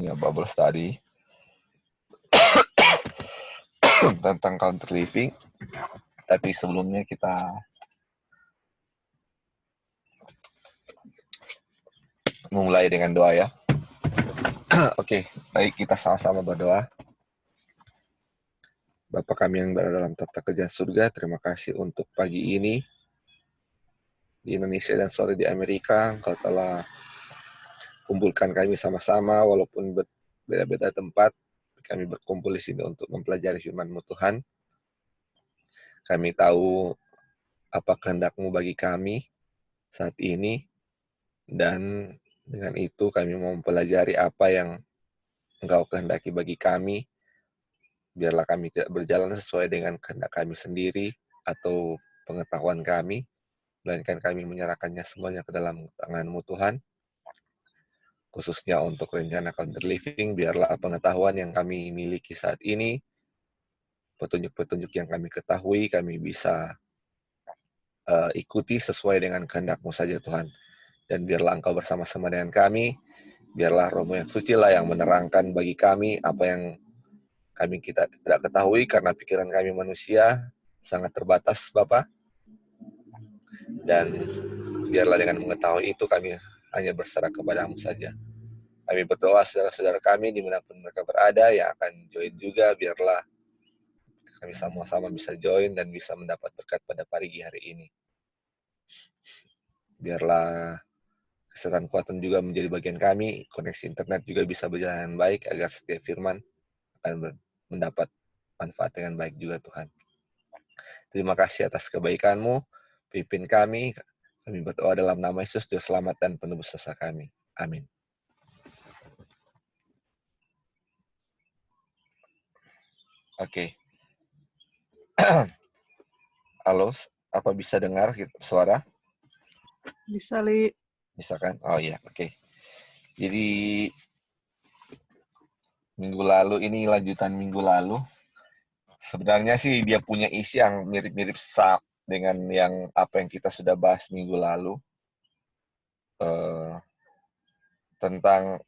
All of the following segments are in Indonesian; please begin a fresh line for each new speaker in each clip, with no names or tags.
punya Bible study tentang counter living. Tapi sebelumnya kita memulai dengan doa ya. Oke, baik, kita sama-sama berdoa. Bapa kami yang berada dalam tata kerajaan surga, terima kasih untuk pagi ini di Indonesia dan sore di Amerika. Engkau telah kumpulkan kami sama-sama walaupun berbeda-beda tempat. Kami berkumpul di sini untuk mempelajari firman-Mu Tuhan. Kami tahu apa kehendak-Mu bagi kami saat ini, dan dengan itu kami mau mempelajari apa yang Engkau kehendaki bagi kami. Biarlah kami tidak berjalan sesuai dengan kehendak kami sendiri atau pengetahuan kami, melainkan kami menyerahkannya semuanya ke dalam tangan-Mu Tuhan. Khususnya untuk rencana counter living, biarlah pengetahuan yang kami miliki saat ini, petunjuk-petunjuk yang kami ketahui, kami bisa ikuti sesuai dengan kehendak-Mu saja Tuhan. Dan biarlah Engkau bersama-sama dengan kami, biarlah Roh-Mu yang suci lah yang menerangkan bagi kami apa yang kita tidak ketahui, karena pikiran kami manusia sangat terbatas Bapa. Dan biarlah dengan mengetahui itu kami hanya berserah kepada-Mu saja. Kami berdoa saudara-saudara kami dimanapun mereka berada yang akan join juga, biarlah kami sama-sama bisa join dan bisa mendapat berkat pada pagi hari ini. Biarlah kesehatan kuatan juga menjadi bagian kami, koneksi internet juga bisa berjalan baik agar setiap firman akan mendapat manfaat dengan baik juga Tuhan. Terima kasih atas kebaikan-Mu, pimpin kami berdoa dalam nama Yesus, Juru Selamat dan Penebus dosa kami. Amin. Oke. Halo, apa bisa dengar suara?
Bisa, Li.
Bisa kan? Oh iya, oke. Jadi minggu lalu ini lanjutan minggu lalu. Sebenarnya sih dia punya isi yang mirip-mirip dengan yang apa yang kita sudah bahas minggu lalu. Tentang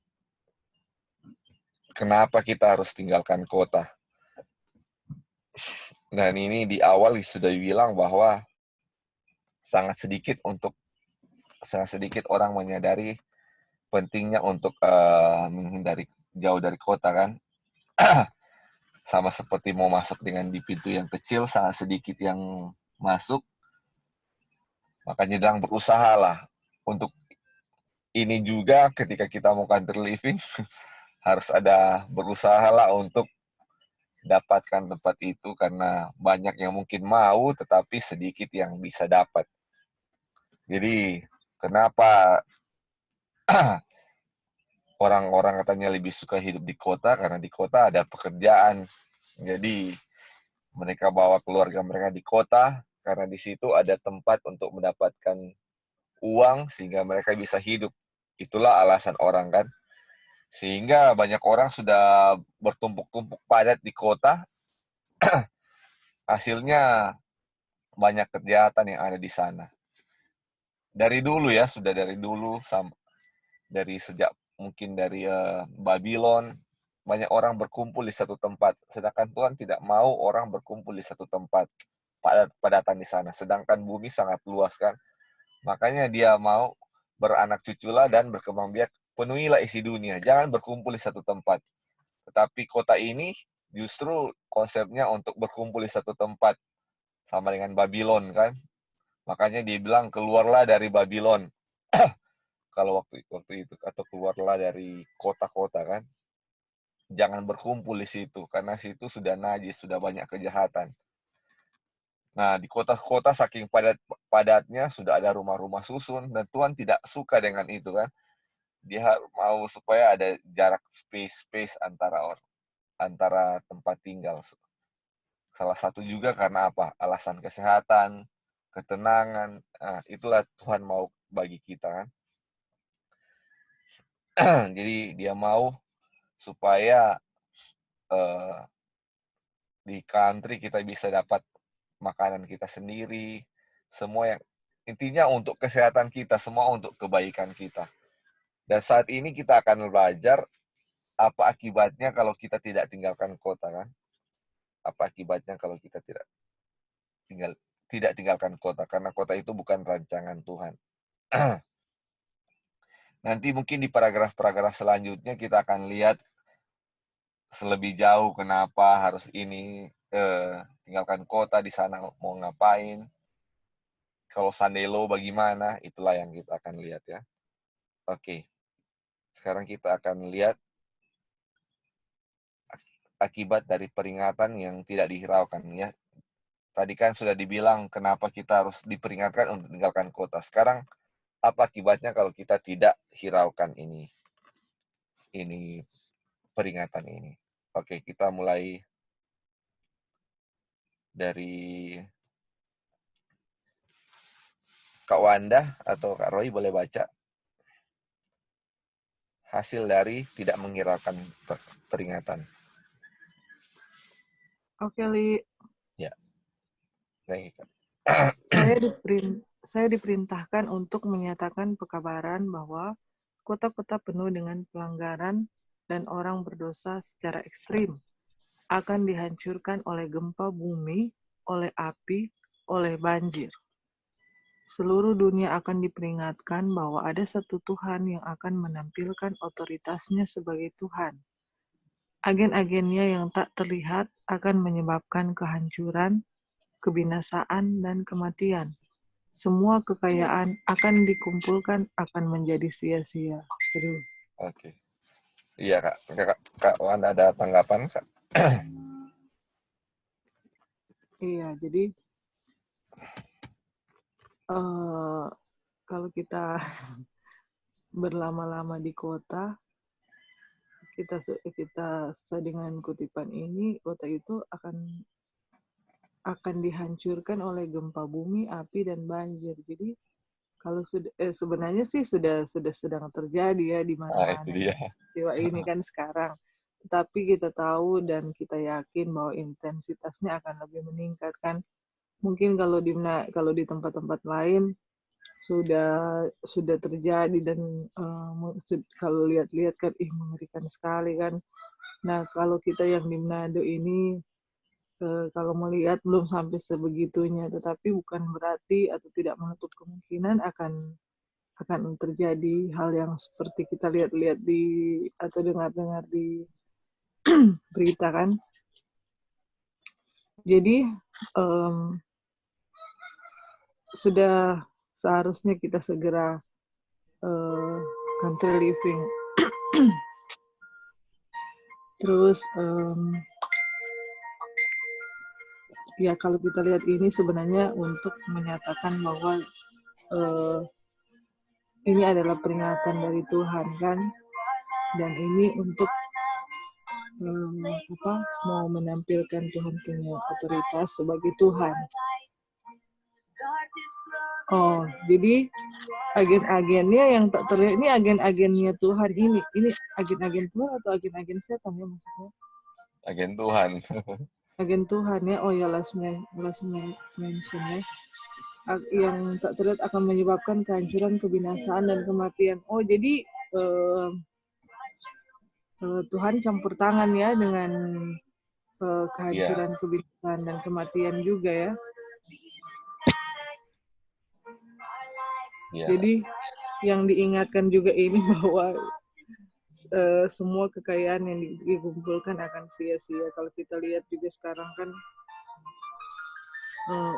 kenapa kita harus tinggalkan kota. Dan ini di awal sudah bilang bahwa sangat sedikit orang menyadari pentingnya untuk menghindari jauh dari kota kan. Sama seperti mau masuk dengan di pintu yang kecil, sangat sedikit yang masuk. Makanya sedang berusaha lah untuk ini juga ketika kita mau counter living harus ada berusaha lah untuk dapatkan tempat itu, karena banyak yang mungkin mau tetapi sedikit yang bisa dapat. Jadi kenapa orang-orang katanya lebih suka hidup di kota, karena di kota ada pekerjaan. Jadi mereka bawa keluarga mereka di kota karena di situ ada tempat untuk mendapatkan uang sehingga mereka bisa hidup. Itulah alasan orang kan. Sehingga banyak orang sudah bertumpuk-tumpuk padat di kota. Hasilnya banyak kejahatan yang ada di sana. Dari dulu ya, sudah dari dulu, dari sejak mungkin dari Babylon, banyak orang berkumpul di satu tempat. Sedangkan Tuhan tidak mau orang berkumpul di satu tempat, padatan di sana. Sedangkan bumi sangat luas kan. Makanya dia mau beranak cuculah dan berkembang biak, penuhilah isi dunia. Jangan berkumpul di satu tempat. Tetapi kota ini justru konsepnya untuk berkumpul di satu tempat. Sama dengan Babylon kan. Makanya dia bilang keluarlah dari Babylon. Kalau waktu itu, atau keluarlah dari kota-kota kan. Jangan berkumpul di situ, karena situ sudah najis, sudah banyak kejahatan. Nah, di kota-kota saking padatnya sudah ada rumah-rumah susun, dan Tuhan tidak suka dengan itu kan. Dia mau supaya ada jarak space antara tempat tinggal. Salah satu juga karena apa? Alasan kesehatan, ketenangan. Nah, itulah Tuhan mau bagi kita kan. Jadi dia mau supaya di country kita bisa dapat makanan kita sendiri, semua yang intinya untuk kesehatan kita, semua untuk kebaikan kita. Dan saat ini kita akan belajar apa akibatnya kalau kita tidak tinggalkan kota kan? Apa akibatnya kalau kita tidak tinggalkan kota, karena kota itu bukan rancangan Tuhan. Nanti mungkin di paragraf-paragraf selanjutnya kita akan lihat selebih jauh kenapa harus ini tinggalkan kota, di sana mau ngapain. Kalau Sandelo bagaimana, itulah yang kita akan lihat ya. Oke, sekarang kita akan lihat akibat dari peringatan yang tidak dihiraukan ya. Tadi kan sudah dibilang kenapa kita harus diperingatkan untuk tinggalkan kota. Sekarang apa akibatnya kalau kita tidak hiraukan ini peringatan ini. Oke, kita mulai dari Kak Wanda atau Kak Roy, boleh baca hasil dari tidak menghiraukan peringatan.
Oke, Li.
Ya, thank you, Kak.
Saya diperintahkan untuk menyatakan pekabaran bahwa kota-kota penuh dengan pelanggaran dan orang berdosa secara ekstrim akan dihancurkan oleh gempa bumi, oleh api, oleh banjir. Seluruh dunia akan diperingatkan bahwa ada satu Tuhan yang akan menampilkan otoritasnya sebagai Tuhan. Agen-agennya yang tak terlihat akan menyebabkan kehancuran, kebinasaan, dan kematian. Semua kekayaan akan dikumpulkan akan menjadi sia-sia. Aduh.
Oke. Iya, Kak Wanda ada tanggapan, Kak?
Iya, jadi kalau kita berlama-lama di kota, kita sesuai dengan kutipan ini, kota itu akan dihancurkan oleh gempa bumi, api, dan banjir. Jadi kalau sebenarnya sih sudah sedang terjadi ya di
Itu
mana-mana
dia.
peristiwa ini kan sekarang. Tetapi kita tahu dan kita yakin bahwa intensitasnya akan lebih meningkat kan. Mungkin kalau di tempat-tempat lain sudah terjadi dan kalau lihat-lihat kan mengerikan sekali kan. Nah, kalau kita yang di Manado ini kalau melihat belum sampai sebegitunya, tetapi bukan berarti atau tidak menutup kemungkinan akan terjadi hal yang seperti kita lihat-lihat atau dengar-dengar di berita kan. Jadi sudah seharusnya kita segera country living. Terus ya kalau kita lihat ini sebenarnya untuk menyatakan bahwa ini adalah peringatan dari Tuhan kan, dan ini untuk mau menampilkan Tuhan punya otoritas sebagai Tuhan. Oh, jadi agen-agennya yang tak terlihat ini agen-agennya Tuhan ini agen-agen Tuhan atau agen-agen setan ya maksudnya?
Agen Tuhan.
Agen Tuhan ya. Oh ya, last mention ya. Yang tak terlihat akan menyebabkan kehancuran, kebinasaan, dan kematian. Oh, jadi Tuhan campur tangan ya dengan kehancuran, kebinasaan, dan kematian juga ya. Jadi yang diingatkan juga ini bahwa semua kekayaan yang dikumpulkan akan sia-sia. Kalau kita lihat juga sekarang kan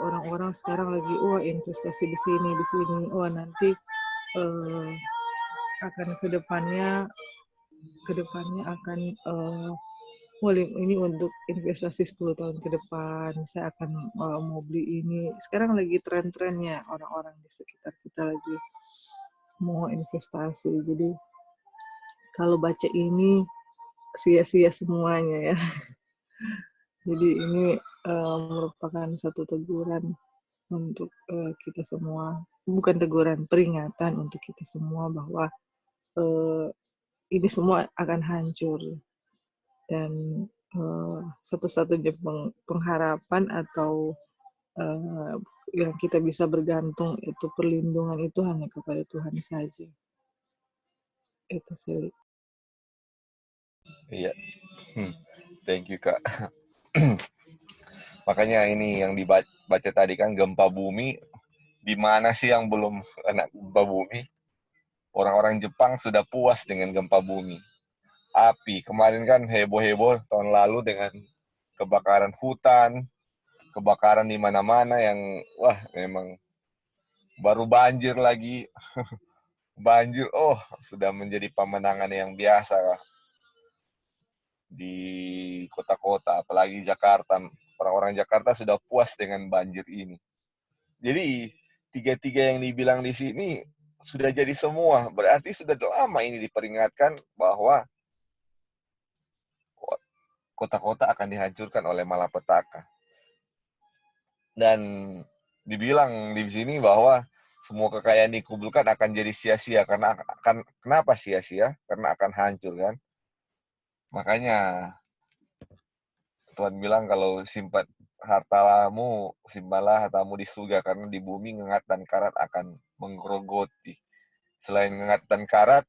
orang-orang sekarang lagi investasi di sini, nanti akan kedepannya akan ini untuk investasi 10 tahun ke depan, saya akan mau beli ini. Sekarang lagi tren-trennya orang-orang di sekitar kita lagi mau investasi. Jadi kalau baca ini sia-sia semuanya ya. Jadi ini merupakan satu teguran untuk kita semua. Bukan teguran, peringatan untuk kita semua bahwa ini semua akan hancur. Dan satu-satunya pengharapan atau yang kita bisa bergantung itu perlindungan itu hanya kepada Tuhan saja. Itu sih.
Iya. Thank you, Kak. Makanya ini yang dibaca tadi kan gempa bumi, di mana sih yang belum kena gempa bumi? Orang-orang Jepang sudah puas dengan gempa bumi. Api, kemarin kan heboh-heboh tahun lalu dengan kebakaran hutan, kebakaran di mana-mana yang wah memang baru banjir lagi. Banjir, oh sudah menjadi pemandangan yang biasa lah di kota-kota, apalagi Jakarta. Orang-orang Jakarta sudah puas dengan banjir ini. Jadi tiga-tiga yang dibilang di sini sudah jadi semua. Berarti sudah lama ini diperingatkan bahwa kota-kota akan dihancurkan oleh malapetaka. Dan dibilang di sini bahwa semua kekayaan dikumpulkan akan jadi sia-sia karena akan kenapa sia-sia? Karena akan hancur kan. Makanya Tuhan bilang kalau simpan hartamu, simpanlah hartamu di surga karena di bumi ngengat dan karat akan menggerogoti. Selain ngengat dan karat,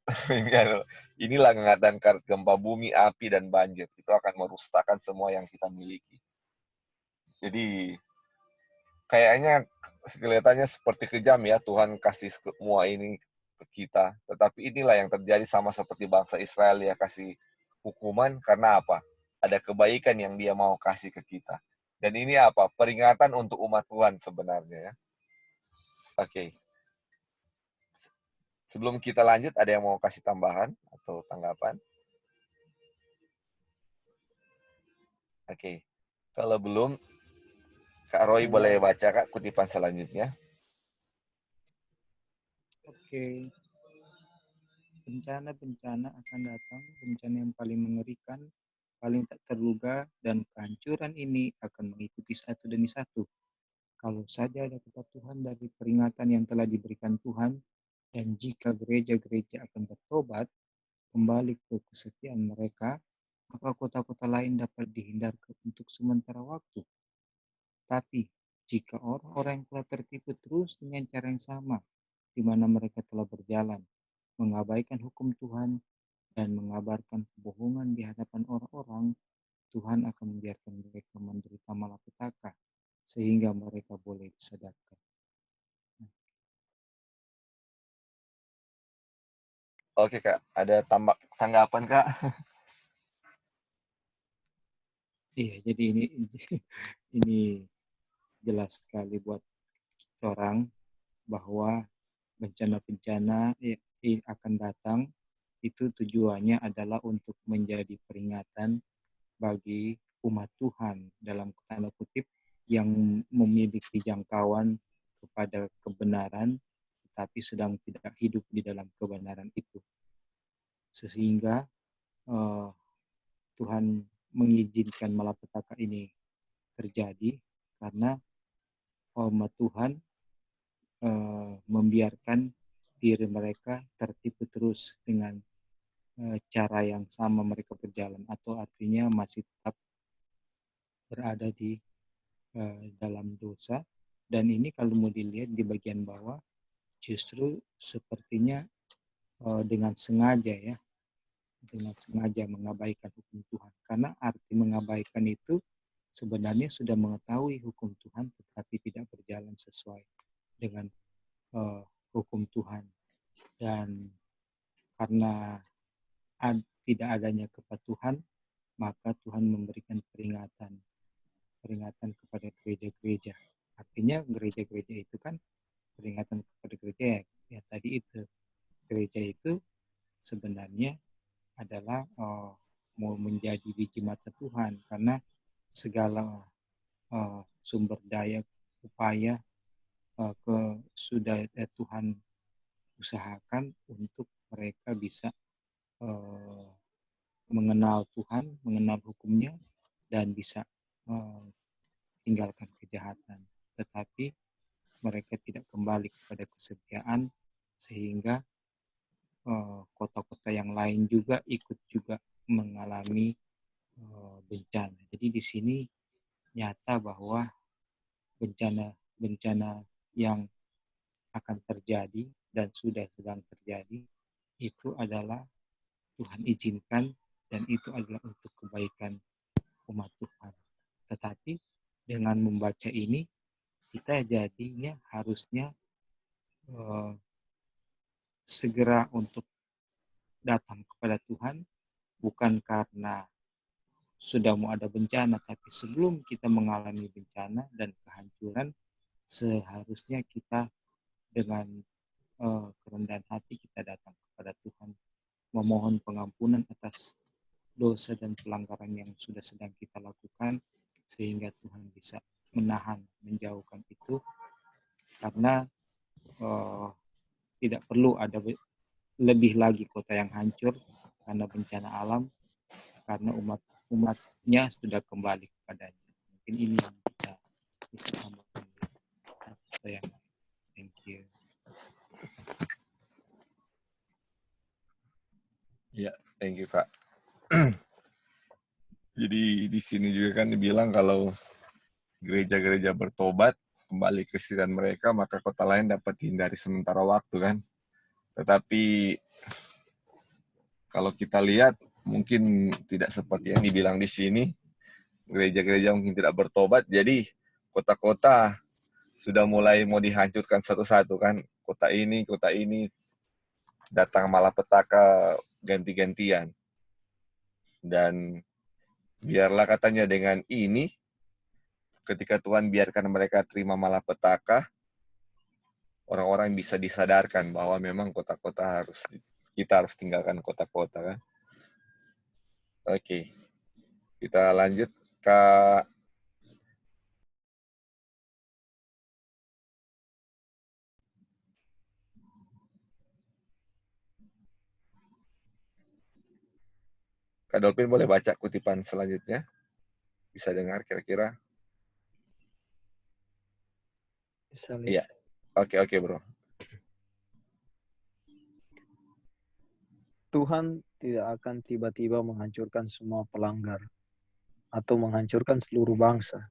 inilah ngengat dan karat gempa bumi, api, dan banjir. Itu akan merusakkan semua yang kita miliki. Jadi kayaknya kelihatannya seperti kejam ya Tuhan kasih semua ini ke kita. Tetapi inilah yang terjadi sama seperti bangsa Israel ya kasih hukuman karena apa? Ada kebaikan yang dia mau kasih ke kita. Dan ini apa? Peringatan untuk umat Tuhan sebenarnya ya. Oke. Sebelum kita lanjut, ada yang mau kasih tambahan atau tanggapan? Oke. Kalau belum, Kak Roy boleh
Kalau
baca Kak kutipan selanjutnya.
oke, bencana-bencana akan datang, bencana yang paling mengerikan, paling tak terduga, dan kehancuran ini akan mengikuti satu demi satu. Kalau saja ada kepatuhan dari peringatan yang telah diberikan Tuhan, dan jika gereja-gereja akan bertobat, kembali ke kesetiaan mereka, maka kota-kota lain dapat dihindarkan untuk sementara waktu. Tapi, jika orang-orang yang telah tertipu terus dengan cara yang sama, di mana mereka telah berjalan, mengabaikan hukum Tuhan, dan mengabarkan kebohongan di hadapan orang-orang, Tuhan akan membiarkan mereka menderita malapetaka, sehingga mereka boleh disadarkan.
Oke Kak, ada tanggapan Kak?
Iya, jadi ini ini jelas sekali buat kita orang bahwa bencana-bencana akan datang, itu tujuannya adalah untuk menjadi peringatan bagi umat Tuhan dalam tanda kutip yang memiliki jangkauan kepada kebenaran tetapi sedang tidak hidup di dalam kebenaran itu. Sehingga uh, Tuhan mengizinkan malapetaka ini terjadi karena umat Tuhan membiarkan diri mereka tertipu terus dengan cara yang sama mereka berjalan, atau artinya masih tetap berada di dalam dosa. Dan ini kalau mau dilihat di bagian bawah, justru sepertinya dengan sengaja ya, dengan sengaja mengabaikan hukum Tuhan. Karena arti mengabaikan itu sebenarnya sudah mengetahui hukum Tuhan tetapi tidak berjalan sesuai dengan hukum Tuhan. Dan karena tidak adanya kepatuhan, maka Tuhan memberikan peringatan kepada gereja-gereja. Artinya gereja-gereja itu kan peringatan kepada gereja ya tadi itu. Gereja itu sebenarnya adalah mau menjadi biji mata Tuhan, karena segala sumber daya upaya sudah Tuhan usahakan untuk mereka bisa mengenal Tuhan, mengenal hukumnya, dan bisa tinggalkan kejahatan. Tetapi mereka tidak kembali kepada kesetiaan, sehingga kota-kota yang lain juga ikut juga mengalami bencana. Jadi di sini nyata bahwa bencana-bencana yang akan terjadi dan sudah sedang terjadi itu adalah Tuhan izinkan dan itu adalah untuk kebaikan umat Tuhan. Tetapi dengan membaca ini, kita jadinya harusnya segera untuk datang kepada Tuhan, bukan karena sudah mau ada bencana, tapi sebelum kita mengalami bencana dan kehancuran, seharusnya kita dengan kerendahan hati kita datang kepada Tuhan, memohon pengampunan atas dosa dan pelanggaran yang sudah sedang kita lakukan, sehingga Tuhan bisa menahan, menjauhkan itu, karena tidak perlu ada lebih lagi kota yang hancur karena bencana alam, karena umatnya sudah kembali kepadanya. Mungkin ini yang kita bisa tambahkan. Sayang. Thank you.
Ya, thank you, Kak. Jadi di sini juga kan dibilang kalau gereja-gereja bertobat, kembali ke kesetiaan mereka, maka kota lain dapat dihindari sementara waktu kan. Tetapi kalau kita lihat, mungkin tidak seperti yang dibilang di sini. Gereja-gereja mungkin tidak bertobat, jadi kota-kota sudah mulai mau dihancurkan satu-satu kan. Kota ini, datang malapetaka ganti-gantian. Dan biarlah katanya dengan ini, ketika Tuhan biarkan mereka terima malapetaka, orang-orang bisa disadarkan bahwa memang kota-kota kita harus tinggalkan kota-kota kan. Oke. Kita lanjut Kak. Kak Dolphin boleh baca kutipan selanjutnya? Bisa dengar kira-kira?
Bisa
Iya.
lihat.
Oke, bro.
Tuhan tidak akan tiba-tiba menghancurkan semua pelanggar atau menghancurkan seluruh bangsa.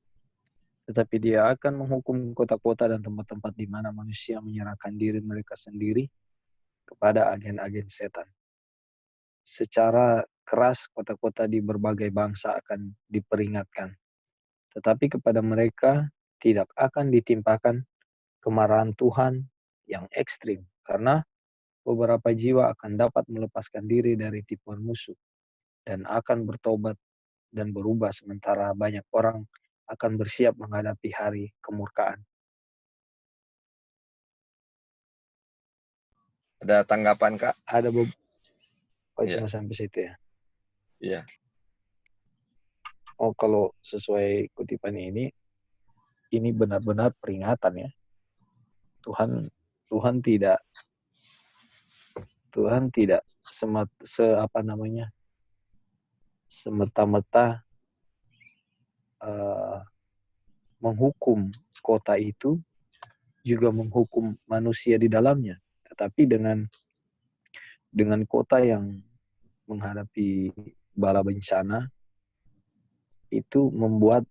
Tetapi Dia akan menghukum kota-kota dan tempat-tempat di mana manusia menyerahkan diri mereka sendiri kepada agen-agen setan. Secara keras kota-kota di berbagai bangsa akan diperingatkan. Tetapi kepada mereka tidak akan ditimpakan kemarahan Tuhan yang ekstrim, karena beberapa jiwa akan dapat melepaskan diri dari tipuan musuh dan akan bertobat dan berubah, sementara banyak orang akan bersiap menghadapi hari kemurkaan.
Ada tanggapan, Kak?
Ada
Iya.
cuma sampai situ ya.
Iya.
Oh, kalau sesuai kutipan ini benar-benar peringatan ya. Tuhan tidak semerta-merta menghukum kota itu, juga menghukum manusia di dalamnya. Tetapi dengan kota yang menghadapi bala bencana, itu membuat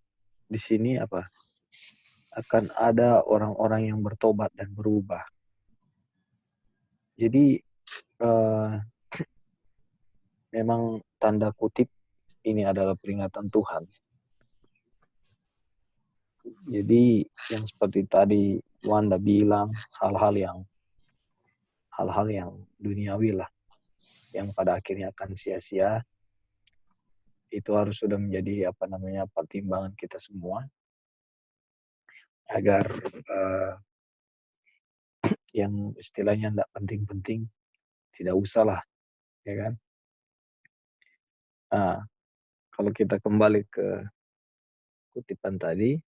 di sini akan ada orang-orang yang bertobat dan berubah. Jadi memang tanda kutip ini adalah peringatan Tuhan. Jadi yang seperti tadi Wanda bilang, hal-hal yang duniawi lah, yang pada akhirnya akan sia-sia, itu harus sudah menjadi pertimbangan kita semua, agar yang istilahnya tidak penting-penting tidak usah lah, ya kan? Nah, kalau kita kembali ke kutipan tadi,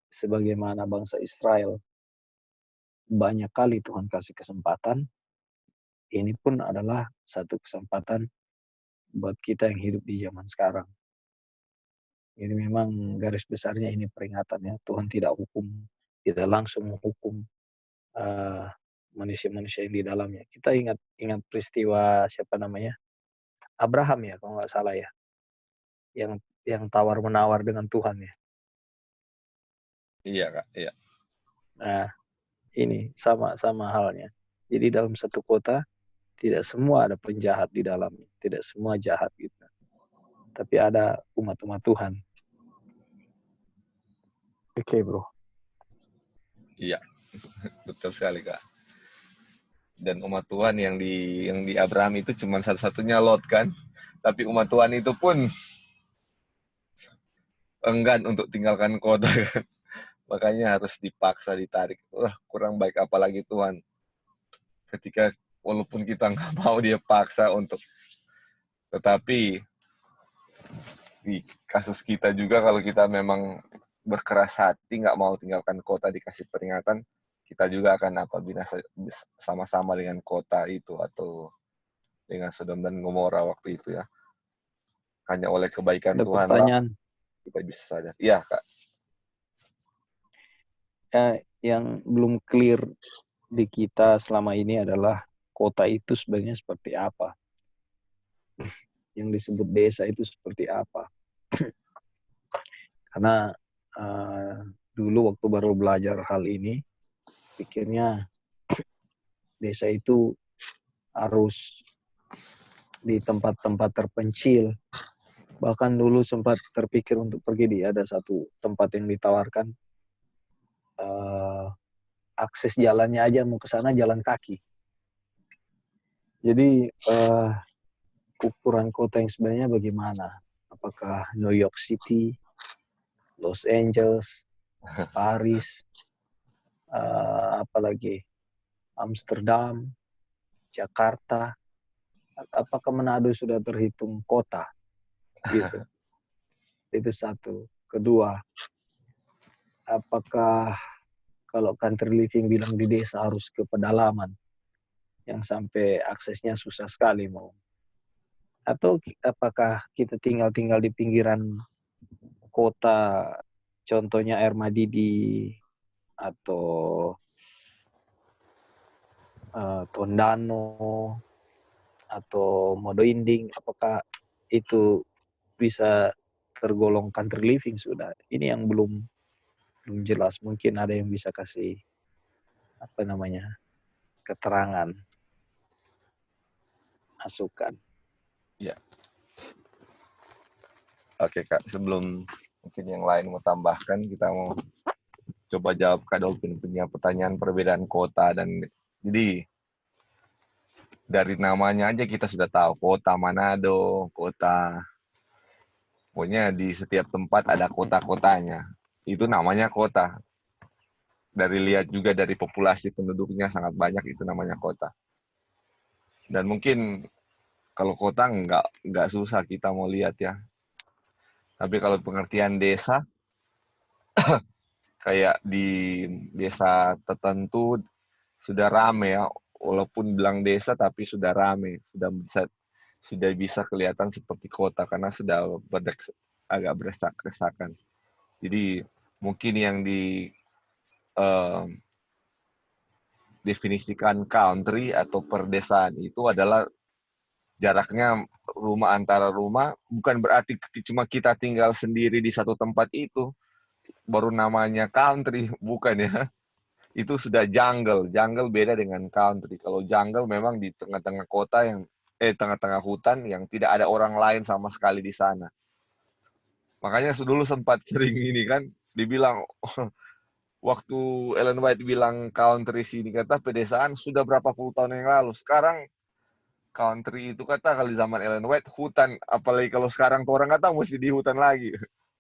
sebagaimana bangsa Israel banyak kali Tuhan kasih kesempatan, ini pun adalah satu kesempatan buat kita yang hidup di zaman sekarang. Ini memang garis besarnya ini peringatan ya. Tuhan tidak langsung menghukum manusia-manusia yang di dalamnya. Kita ingat peristiwa Abraham ya, kalau nggak salah ya, yang tawar-menawar dengan Tuhan ya.
Iya, Kak. Iya.
Nah, ini sama halnya. Jadi dalam satu kota Tidak semua ada penjahat di dalamnya. Tidak semua jahat gitu. Tapi ada umat-umat Tuhan. Oke, bro.
Iya, betul sekali, Kak. Dan umat Tuhan yang di Abraham itu cuma satu-satunya Lot kan. Tapi umat Tuhan itu pun enggan untuk tinggalkan kota kan. Makanya harus dipaksa ditarik. Wah, kurang baik apalagi Tuhan. Ketika walaupun kita nggak mau dia paksa untuk, tetapi di kasus kita juga kalau kita memang berkeras hati nggak mau tinggalkan kota dikasih peringatan, kita juga akan binasa sama-sama dengan kota itu atau dengan Sodom dan Gomora waktu itu ya. Hanya oleh kebaikan
Ada
Tuhan lah
pertanyaan.
kita bisa sadar. Iya, Kak.
Yang belum clear di kita selama ini adalah kota itu sebenarnya seperti apa. Yang disebut desa itu seperti apa. Karena dulu waktu baru belajar hal ini, pikirnya desa itu harus di tempat-tempat terpencil. Bahkan dulu sempat terpikir untuk pergi di ada satu tempat yang ditawarkan akses jalannya aja mau ke sana jalan kaki. Jadi ukuran kota yang sebenarnya bagaimana? Apakah New York City, Los Angeles, Paris, apalagi Amsterdam, Jakarta, apakah Manado sudah terhitung kota? Gitu. Itu satu. Kedua, apakah kalau country living bilang di desa harus ke pedalaman yang sampai aksesnya susah sekali mau? Atau apakah kita tinggal di pinggiran kota, contohnya Air Madidi atau Tondano atau Modo Inding, apakah itu bisa tergolong country living sudah? Ini yang belum jelas. Mungkin ada yang bisa kasih keterangan, masukan.
Ya. Oke, Kak. Sebelum mungkin yang lain mau tambahkan, kita mau coba jawab Kak Dolphin punya pertanyaan perbedaan kota. Dan jadi dari namanya aja kita sudah tahu kota Manado, kota, pokoknya di setiap tempat ada kota-kotanya. Itu namanya kota. Dari lihat juga dari populasi penduduknya sangat banyak, itu namanya kota. Dan mungkin kalau kota nggak susah kita mau lihat ya. Tapi kalau pengertian desa, kayak di desa tertentu sudah rame ya, walaupun bilang desa tapi sudah rame, sudah bisa kelihatan seperti kota karena sudah agak berdesak-desakan. Jadi mungkin yang definisikan country atau perdesaan itu adalah jaraknya rumah antara rumah, bukan berarti cuma kita tinggal sendiri di satu tempat itu baru namanya country, bukan ya. Itu sudah jungle. Jungle beda dengan country. Kalau jungle memang di tengah-tengah kota tengah-tengah hutan yang tidak ada orang lain sama sekali di sana. Makanya dulu sempat sering ini kan dibilang waktu Ellen White bilang country sini kata pedesaan sudah berapa puluh tahun yang lalu. Sekarang country itu kata kali zaman Ellen White hutan, apalagi kalau sekarang tuh orang kata mesti di hutan lagi.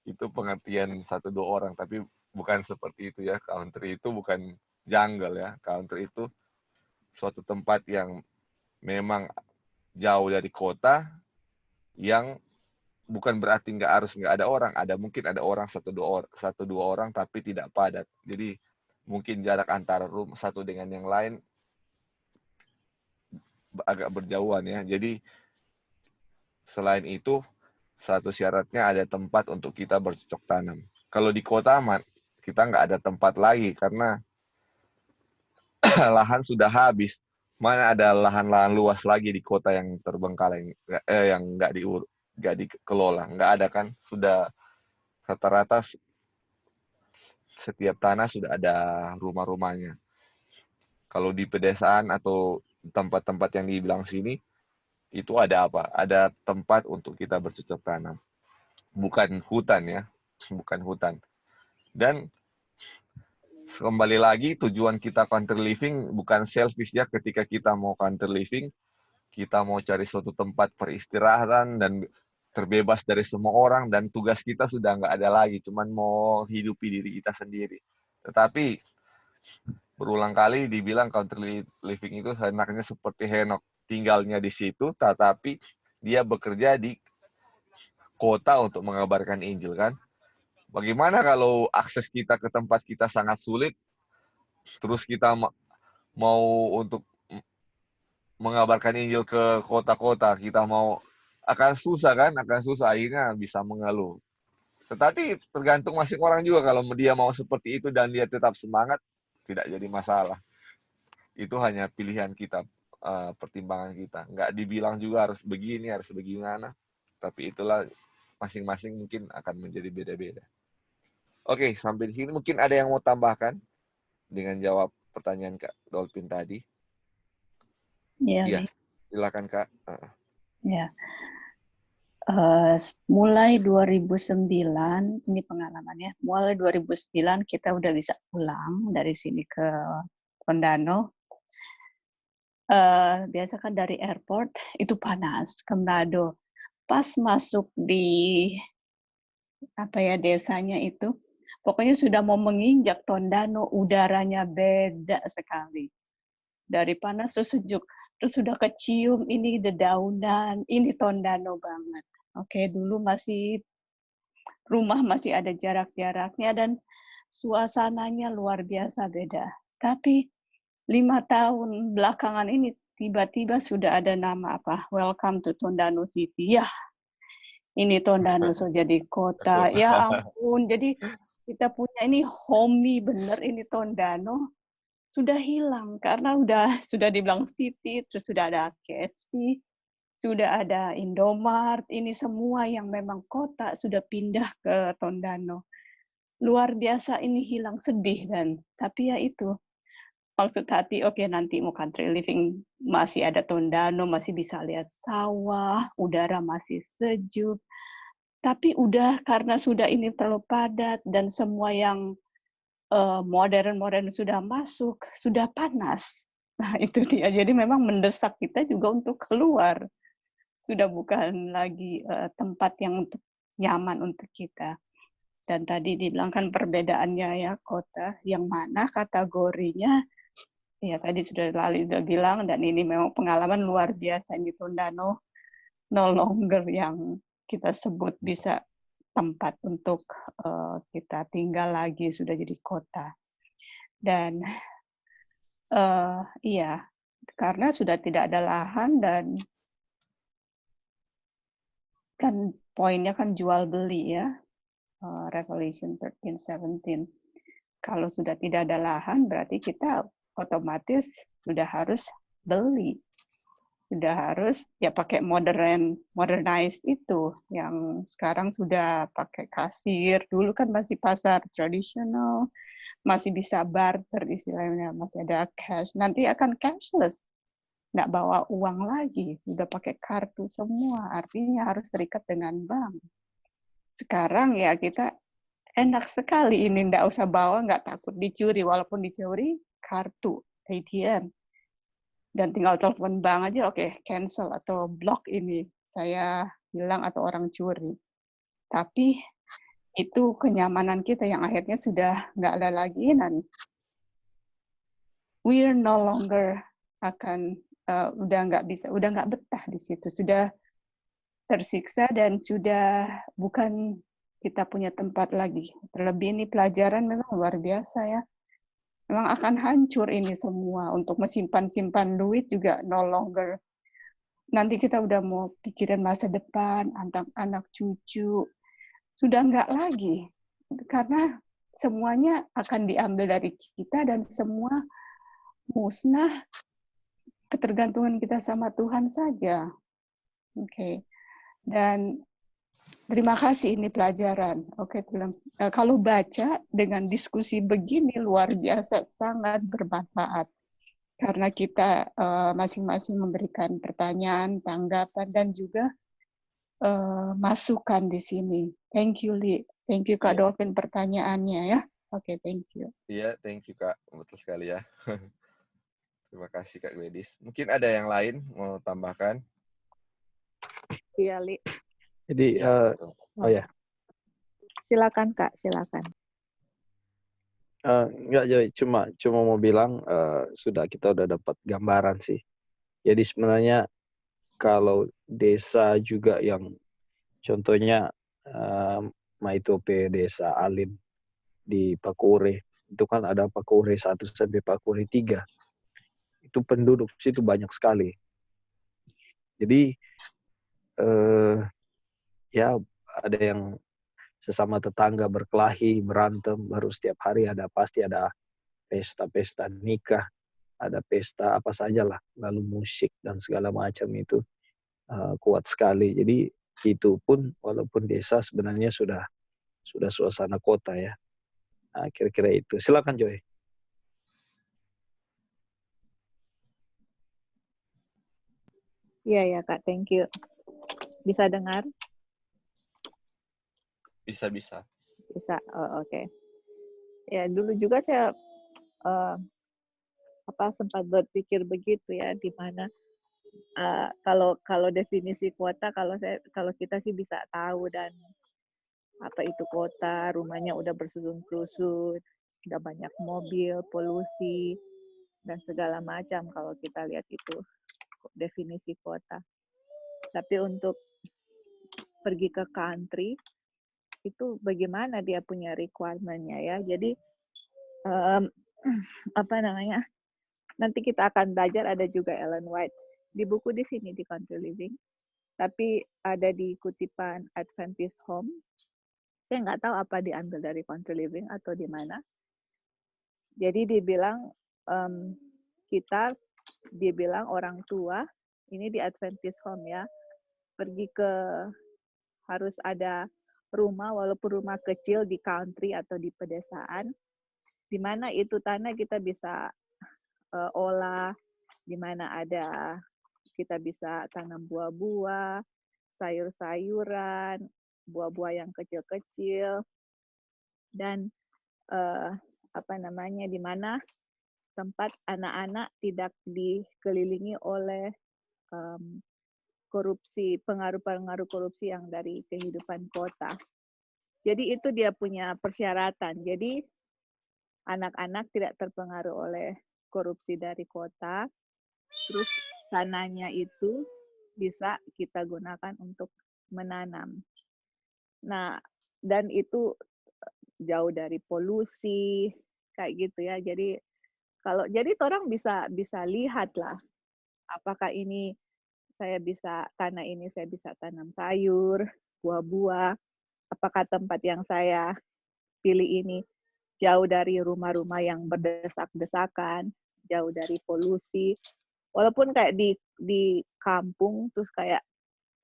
Itu pengertian 1-2 orang, tapi bukan seperti itu ya. Country itu bukan jungle ya. Country itu suatu tempat yang memang jauh dari kota, yang bukan berarti nggak ada orang. Mungkin ada orang 1-2 orang tapi tidak padat. Jadi mungkin jarak antara rumah satu dengan yang lain agak berjauhan ya. Jadi selain itu satu syaratnya ada tempat untuk kita bercocok tanam. Kalau di kota kita nggak ada tempat lagi karena lahan sudah habis. Mana ada lahan-lahan luas lagi di kota yang terbengkalai, yang nggak dikelola, nggak ada kan? Sudah rata-rata setiap tanah sudah ada rumah-rumahnya. Kalau di pedesaan atau tempat-tempat yang dibilang sini, itu ada apa? Ada tempat untuk kita bercocok tanam. Bukan hutan ya, bukan hutan. Dan kembali lagi tujuan kita country living bukan selfish ya. Ketika kita mau country living, kita mau cari suatu tempat peristirahatan dan terbebas dari semua orang, dan tugas kita sudah nggak ada lagi, cuman mau hidupi diri kita sendiri. Tetapi berulang kali dibilang country living itu enaknya seperti Henok, tinggalnya di situ, tetapi dia bekerja di kota untuk mengabarkan Injil kan. Bagaimana kalau akses kita ke tempat kita sangat sulit, terus kita mau untuk mengabarkan Injil ke kota-kota, kita mau, akan susah kan, akan susah, akhirnya bisa mengeluh. Tetapi tergantung masing orang juga, kalau dia mau seperti itu dan dia tetap semangat, tidak jadi masalah. Itu hanya pilihan kita, pertimbangan kita. Nggak dibilang juga harus begini, harus bagaimana, tapi itulah masing-masing mungkin akan menjadi beda-beda. Oke, sampai di sini mungkin ada yang mau tambahkan dengan jawab pertanyaan Kak Dolphin tadi? Iya, silakan Kak.
Ya, mulai 2009 ini pengalamannya. Mulai 2009 kita udah bisa pulang dari sini ke Tondano. Biasa kan dari airport itu panas ke Manado. Pas masuk di desanya itu, pokoknya sudah mau menginjak Tondano, udaranya beda sekali. Dari panas ke sejuk, terus sudah kecium ini dedaunan, ini Tondano banget. Oke, dulu rumah masih ada jarak-jaraknya dan suasananya luar biasa beda. Tapi 5 tahun belakangan ini tiba-tiba sudah ada nama Welcome to Tondano City. Ya, ini Tondano so jadi kota. Ya ampun, jadi kita punya ini homey bener ini Tondano. Sudah hilang karena sudah dibilang city, terus sudah ada KFC, sudah ada Indomart, ini semua yang memang kota sudah pindah ke Tondano. Luar biasa, ini hilang, sedih. Tapi ya itu maksud hati, oke, nanti mau country living masih ada Tondano, masih bisa lihat sawah, udara masih sejuk. Tapi udah karena sudah ini terlalu padat dan semua yang modern sudah masuk, sudah panas. Nah, itu dia. Jadi memang mendesak kita juga untuk keluar. Sudah bukan lagi tempat yang nyaman untuk kita. Dan tadi dibilang kan perbedaannya ya, kota yang mana kategorinya, ya tadi sudah bilang, dan ini memang pengalaman luar biasa di Tondano, no longer yang kita sebut bisa tempat untuk kita tinggal lagi, sudah jadi kota. Dan iya, karena sudah tidak ada lahan dan kan poinnya kan jual beli ya, Revelation 13:17. Kalau sudah tidak ada lahan, berarti kita otomatis sudah harus beli. Sudah harus ya pakai modernized itu, yang sekarang sudah pakai kasir. Dulu kan masih pasar tradisional, masih bisa barter istilahnya, masih ada cash. Nanti akan cashless, nggak bawa uang lagi, sudah pakai kartu semua, artinya harus terikat dengan bank. Sekarang ya kita enak sekali ini, nggak usah bawa, nggak takut dicuri, walaupun dicuri kartu ATM. Dan tinggal telepon bank aja, oke, cancel atau block ini, saya hilang atau orang curi. Tapi itu kenyamanan kita yang akhirnya sudah nggak ada lagi, dan we're no longer akan udah nggak betah di situ, sudah tersiksa dan sudah bukan kita punya tempat lagi. Terlebih ini pelajaran memang luar biasa ya. Memang akan hancur ini semua. Untuk menyimpan duit juga no longer. Nanti kita udah mau pikirin masa depan, anak cucu. Sudah nggak lagi. Karena semuanya akan diambil dari kita dan semua musnah. Ketergantungan kita sama Tuhan saja. Oke. Dan terima kasih, ini pelajaran. Oke, kalau baca dengan diskusi begini luar biasa, sangat bermanfaat. karena kita masing-masing memberikan pertanyaan, tanggapan, dan juga masukan di sini. Thank you, Li. Thank you, Kak
Iya.
Dolphin, pertanyaannya ya. Oke, thank you.
Iya, thank you Kak. Betul sekali ya. Terima kasih Kak Gladys. Mungkin ada yang lain mau tambahkan?
Iya, Li.
Jadi,
Iya,
oh ya,
Silakan, Kak. Silakan.
enggak Joy, cuma mau bilang kita udah dapat gambaran sih. Jadi sebenarnya kalau desa juga yang contohnya Maitope Desa Alim di Pakure, itu kan ada Pakure 1 sampai Pakure 3. Itu penduduk situ banyak sekali. Jadi ya ada yang sesama tetangga berkelahi, berantem, baru setiap hari pasti ada pesta-pesta nikah, ada pesta apa saja lah, lalu musik dan segala macam itu kuat sekali. Jadi itu pun walaupun desa sebenarnya sudah suasana kota ya. Nah, kira-kira itu. Silakan Joy.
Iya, ya, Kak. Thank you. Bisa dengar?
Bisa.
Bisa. Oh, oke. Ya, dulu juga saya sempat berpikir begitu ya, di mana kalau definisi kota, kalau kita sih bisa tahu, dan apa itu kota, rumahnya udah bersusun-susun, udah banyak mobil, polusi, dan segala macam kalau kita lihat itu definisi kota. Tapi untuk pergi ke country, itu bagaimana dia punya requirement-nya ya. Jadi nanti kita akan belajar, ada juga Ellen White di buku di sini di Country Living, tapi ada di kutipan Adventist Home. Saya nggak tahu apa diambil dari Country Living atau di mana. Jadi dibilang orang tua ini di Adventist Home ya, pergi ke, harus ada rumah, walaupun rumah kecil di country atau di pedesaan, di mana itu tanah kita bisa olah, di mana kita bisa tanam buah-buah, sayur-sayuran, buah-buah yang kecil-kecil, dan di mana tempat anak-anak tidak dikelilingi oleh korupsi, pengaruh-pengaruh korupsi yang dari kehidupan kota. Jadi itu dia punya persyaratan. Jadi anak-anak tidak terpengaruh oleh korupsi dari kota. Terus tanahnya itu bisa kita gunakan untuk menanam. Nah, dan itu jauh dari polusi kayak gitu ya. Jadi orang bisa lihat lah, apakah ini tanah ini saya bisa tanam sayur, buah-buah, apakah tempat yang saya pilih ini jauh dari rumah-rumah yang berdesak-desakan, jauh dari polusi. Walaupun kayak di kampung, terus kayak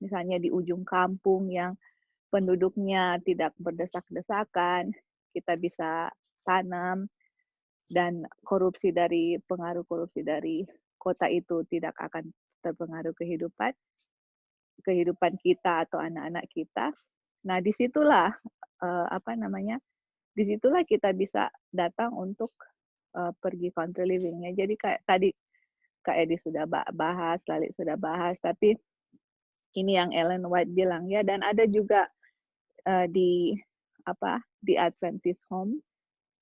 misalnya di ujung kampung yang penduduknya tidak berdesak-desakan, kita bisa tanam, dan pengaruh korupsi dari kota itu tidak akan terpengaruh kehidupan kita atau anak-anak kita. Nah, disitulah disitulah kita bisa datang untuk pergi country living-nya. Jadi kayak tadi Kak Edi sudah bahas, Lali sudah bahas, tapi ini yang Ellen White bilang ya, dan ada juga di Adventist Home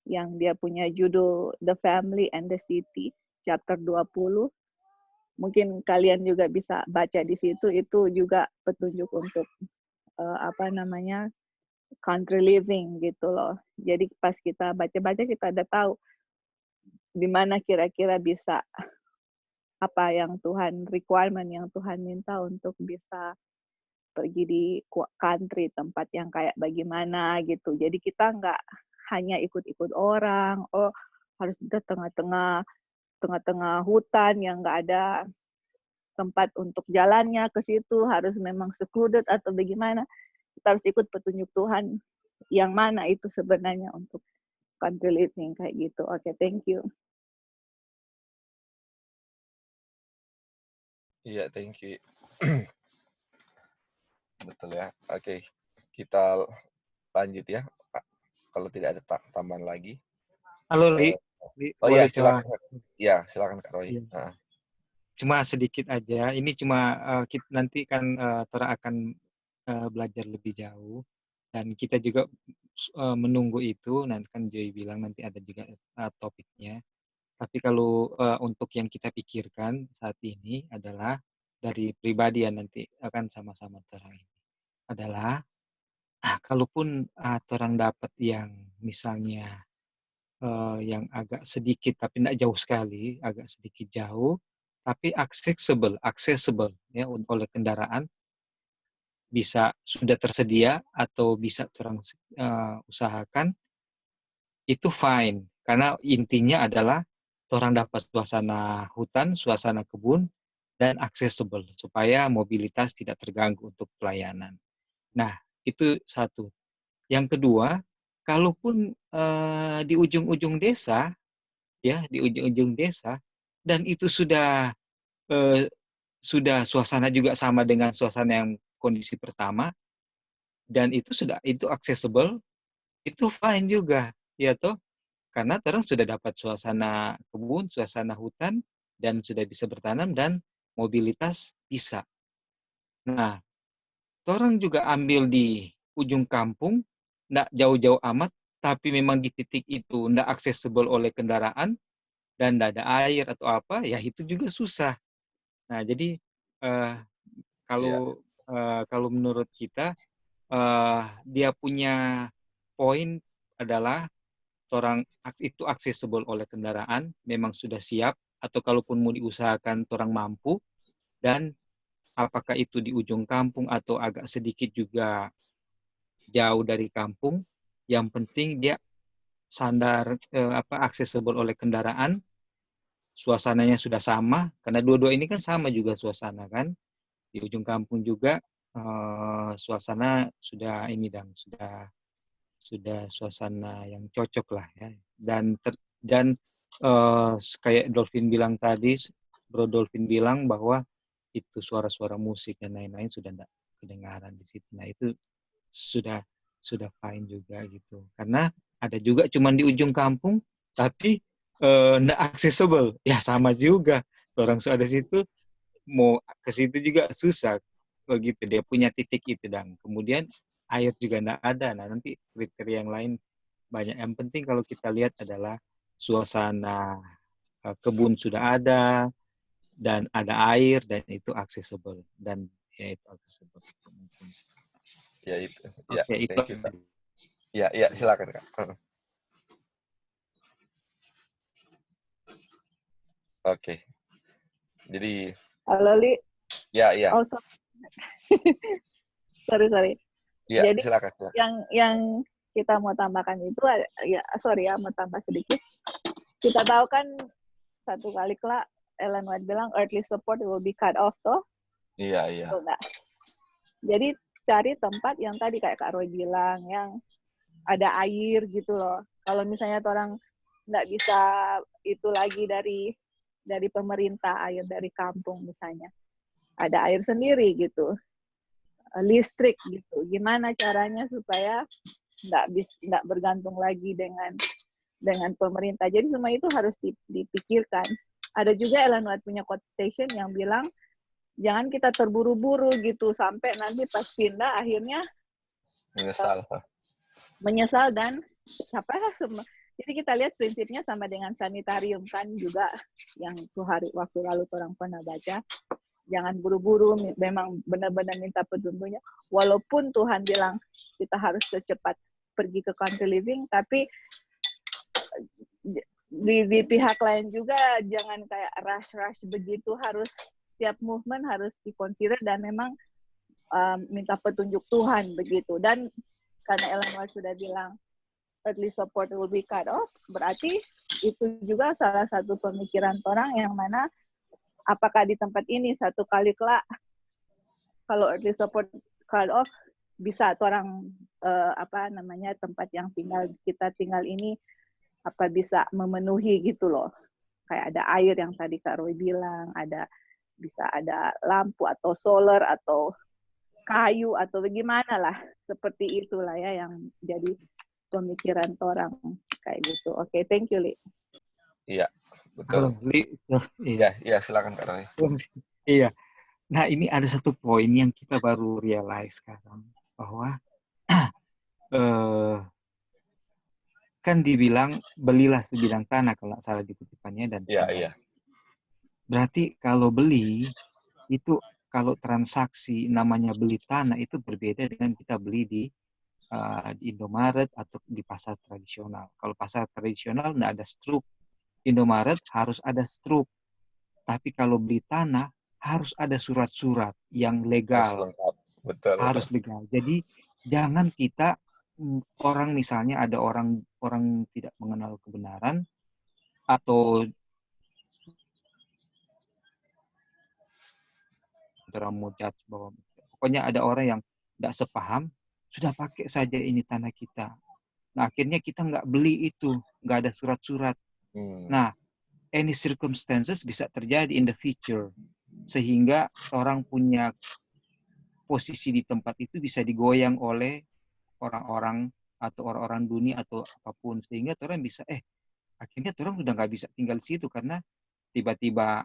yang dia punya judul The Family and the City, chapter 20. Mungkin kalian juga bisa baca di situ, itu juga petunjuk untuk country living gitu loh. Jadi pas kita baca-baca, kita udah tahu di mana kira-kira bisa apa yang requirement yang Tuhan minta untuk bisa pergi di country, tempat yang kayak bagaimana gitu. Jadi kita nggak hanya ikut-ikut orang, harus di tengah-tengah hutan yang nggak ada tempat untuk jalannya ke situ, harus memang secluded atau bagaimana. Kita harus ikut petunjuk Tuhan yang mana itu sebenarnya untuk country living kayak gitu. Oke, thank you.
Iya, thank you. Betul ya. Oke, kita lanjut ya. Kalau tidak ada tambahan lagi.
Halo Li,
Eh, oh ya,
boleh coba.
silakan. Ya, silakan Kak Roy.
Iya. Cuma sedikit aja. Ini cuma nanti kan Tora akan belajar lebih jauh dan kita juga menunggu itu. Nanti kan Joy bilang nanti ada juga topiknya. Tapi kalau untuk yang kita pikirkan saat ini adalah dari pribadi yang nanti akan sama-sama terang ini adalah kalaupun orang dapat yang misalnya yang agak sedikit tapi tidak jauh sekali, agak sedikit jauh, tapi accessible ya oleh kendaraan, bisa sudah tersedia atau bisa orang usahakan, itu fine. Karena intinya adalah orang dapat suasana hutan, suasana kebun, dan accessible supaya mobilitas tidak terganggu untuk pelayanan. Nah, itu satu. Yang kedua, kalaupun di ujung-ujung desa, ya di ujung-ujung desa, dan itu sudah suasana juga sama dengan suasana yang kondisi pertama, dan itu accessible, itu fine juga, ya toh, karena terus sudah dapat suasana kebun, suasana hutan, dan sudah bisa bertanam dan mobilitas bisa. Nah, orang juga ambil di ujung kampung, nggak jauh-jauh amat, tapi memang di titik itu nggak accessible oleh kendaraan, dan nggak ada air atau apa, ya itu juga susah. Nah, jadi
Iya,
kalau menurut kita, dia punya poin adalah orang itu accessible oleh kendaraan, memang sudah siap, atau kalaupun mau diusahakan orang mampu, dan apakah itu di ujung kampung atau agak sedikit juga jauh dari kampung, yang penting dia accessible oleh kendaraan, suasananya sudah sama, karena dua-dua ini kan sama juga suasana kan, di ujung kampung juga suasana sudah ini dan sudah suasana yang cocok lah ya, dan kayak Dolphin bilang tadi, Bro Dolphin bilang bahwa itu suara-suara musik dan lain-lain sudah tidak kedengaran di situ. Nah, itu sudah fine juga gitu. Karena ada juga cuman di ujung kampung tapi tidak accessible. Ya sama juga. Orang sudah ada situ mau ke situ juga susah. Begitu dia punya titik itu, dan kemudian air juga tidak ada. Nah, nanti kriteria yang lain banyak. Yang penting kalau kita lihat adalah suasana kebun sudah ada, dan ada air, dan itu accessible, dan ya itu accessible.
ya itu. Ya,
Oke, itu
thank you Kak. Ya, ya, silakan Kak. Oke. Jadi,
Halo, Li.
ya, ya.
Oh, sorry.
Ya,
Jadi
silakan.
yang kita mau tambahkan itu, mau tambah sedikit. Kita tahu kan satu kali kelak Ellen White bilang earthly support will be cut off toh.
Iya.
Enggak. Jadi cari tempat yang tadi kayak Kak Roy bilang, yang ada air gitu loh. Kalau misalnya orang nggak bisa itu lagi dari pemerintah, air dari kampung misalnya, ada air sendiri gitu, listrik gitu. Gimana caranya supaya nggak bergantung lagi dengan pemerintah. Jadi semua itu harus dipikirkan. Ada juga Ellen White punya quotation yang bilang, jangan kita terburu-buru gitu sampai nanti pas pindah akhirnya menyesal dan jadi kita lihat prinsipnya sama dengan sanitarium kan juga, yang waktu lalu orang pernah baca, jangan buru-buru, memang benar-benar minta petunjuknya, walaupun Tuhan bilang kita harus secepat pergi ke country living, tapi di pihak lain juga jangan kayak rush begitu, harus setiap movement harus dikonsider dan memang minta petunjuk Tuhan begitu. Dan karena Ellen White sudah bilang earthly support will be cut off, berarti itu juga salah satu pemikiran orang yang mana apakah di tempat ini satu kali kelak kalau earthly support cut off bisa orang tempat yang kita tinggal ini apa bisa memenuhi gitu loh, kayak ada air yang tadi Kak Roy bilang, ada bisa ada lampu atau solar atau kayu atau bagaimana lah, seperti itulah ya yang jadi pemikiran orang kayak gitu. Oke, thank you, Li.
Iya, betul.
Halo, Li. Iya.
Iya, silakan Kak Roy.
Iya. Nah, ini ada satu poin yang kita baru realize sekarang, bahwa kan dibilang belilah sebidang tanah kalau nggak salah di kutipannya dan
Iya,
tinggal.
iya.
Berarti kalau beli itu, kalau transaksi namanya beli tanah itu berbeda dengan kita beli di Indomaret atau di pasar tradisional. Kalau pasar tradisional nggak ada struk, Indomaret harus ada struk. Tapi kalau beli tanah harus ada surat-surat yang
Harus
legal,
lengkap. Betul.
harus legal. Jadi jangan kita orang, misalnya ada orang tidak mengenal kebenaran atau orang mau judge bahwa pokoknya ada orang yang tidak sepaham, sudah pakai saja ini tanah kita. Nah, akhirnya kita nggak beli itu, nggak ada surat-surat. Nah, any circumstances bisa terjadi in the future, sehingga orang punya posisi di tempat itu bisa digoyang oleh orang-orang atau orang-orang dunia atau apapun, sehingga orang bisa akhirnya orang sudah nggak bisa tinggal di situ karena tiba-tiba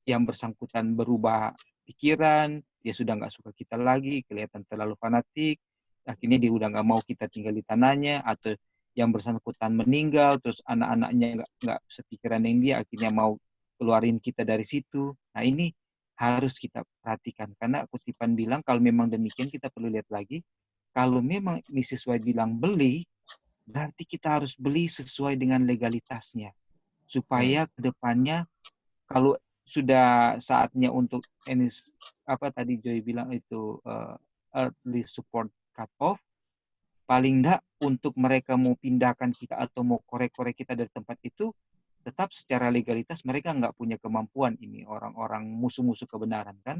yang bersangkutan berubah pikiran, dia sudah nggak suka kita lagi, kelihatan terlalu fanatik, akhirnya dia udah nggak mau kita tinggal di tanahnya, atau yang bersangkutan meninggal, terus anak-anaknya nggak sepikiran yang dia, akhirnya mau keluarin kita dari situ. Nah, ini harus kita perhatikan, karena kutipan bilang kalau memang demikian kita perlu lihat lagi, kalau memang ini sesuai bilang beli, berarti kita harus beli sesuai dengan legalitasnya, supaya kedepannya kalau sudah saatnya untuk ini apa tadi Joy bilang itu early support cut off, paling enggak untuk mereka mau pindahkan kita atau mau korek-korek kita dari tempat itu, tetap secara legalitas mereka nggak punya kemampuan, ini orang-orang musuh-musuh kebenaran kan,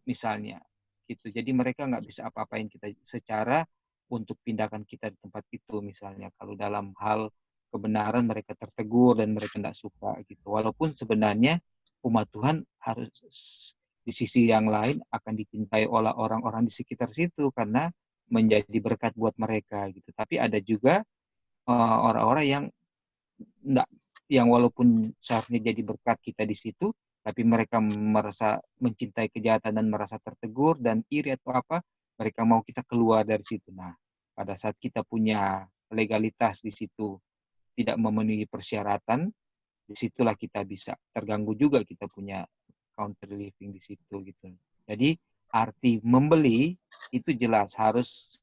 misalnya gitu. Jadi mereka nggak bisa apa-apain kita secara untuk pindahkan kita di tempat itu, misalnya kalau dalam hal kebenaran mereka tertegur dan mereka tidak suka gitu. Walaupun sebenarnya umat Tuhan harus di sisi yang lain akan dicintai oleh orang-orang di sekitar situ karena menjadi berkat buat mereka gitu. Tapi ada juga orang-orang yang enggak, yang walaupun seharusnya jadi berkat kita di situ, tapi mereka merasa mencintai kejahatan dan merasa tertegur dan iri atau apa, mereka mau kita keluar dari situ. Nah, pada saat kita punya legalitas di situ tidak memenuhi persyaratan, disitulah kita bisa terganggu juga, kita punya counter living di situ gitu. Jadi arti membeli itu jelas harus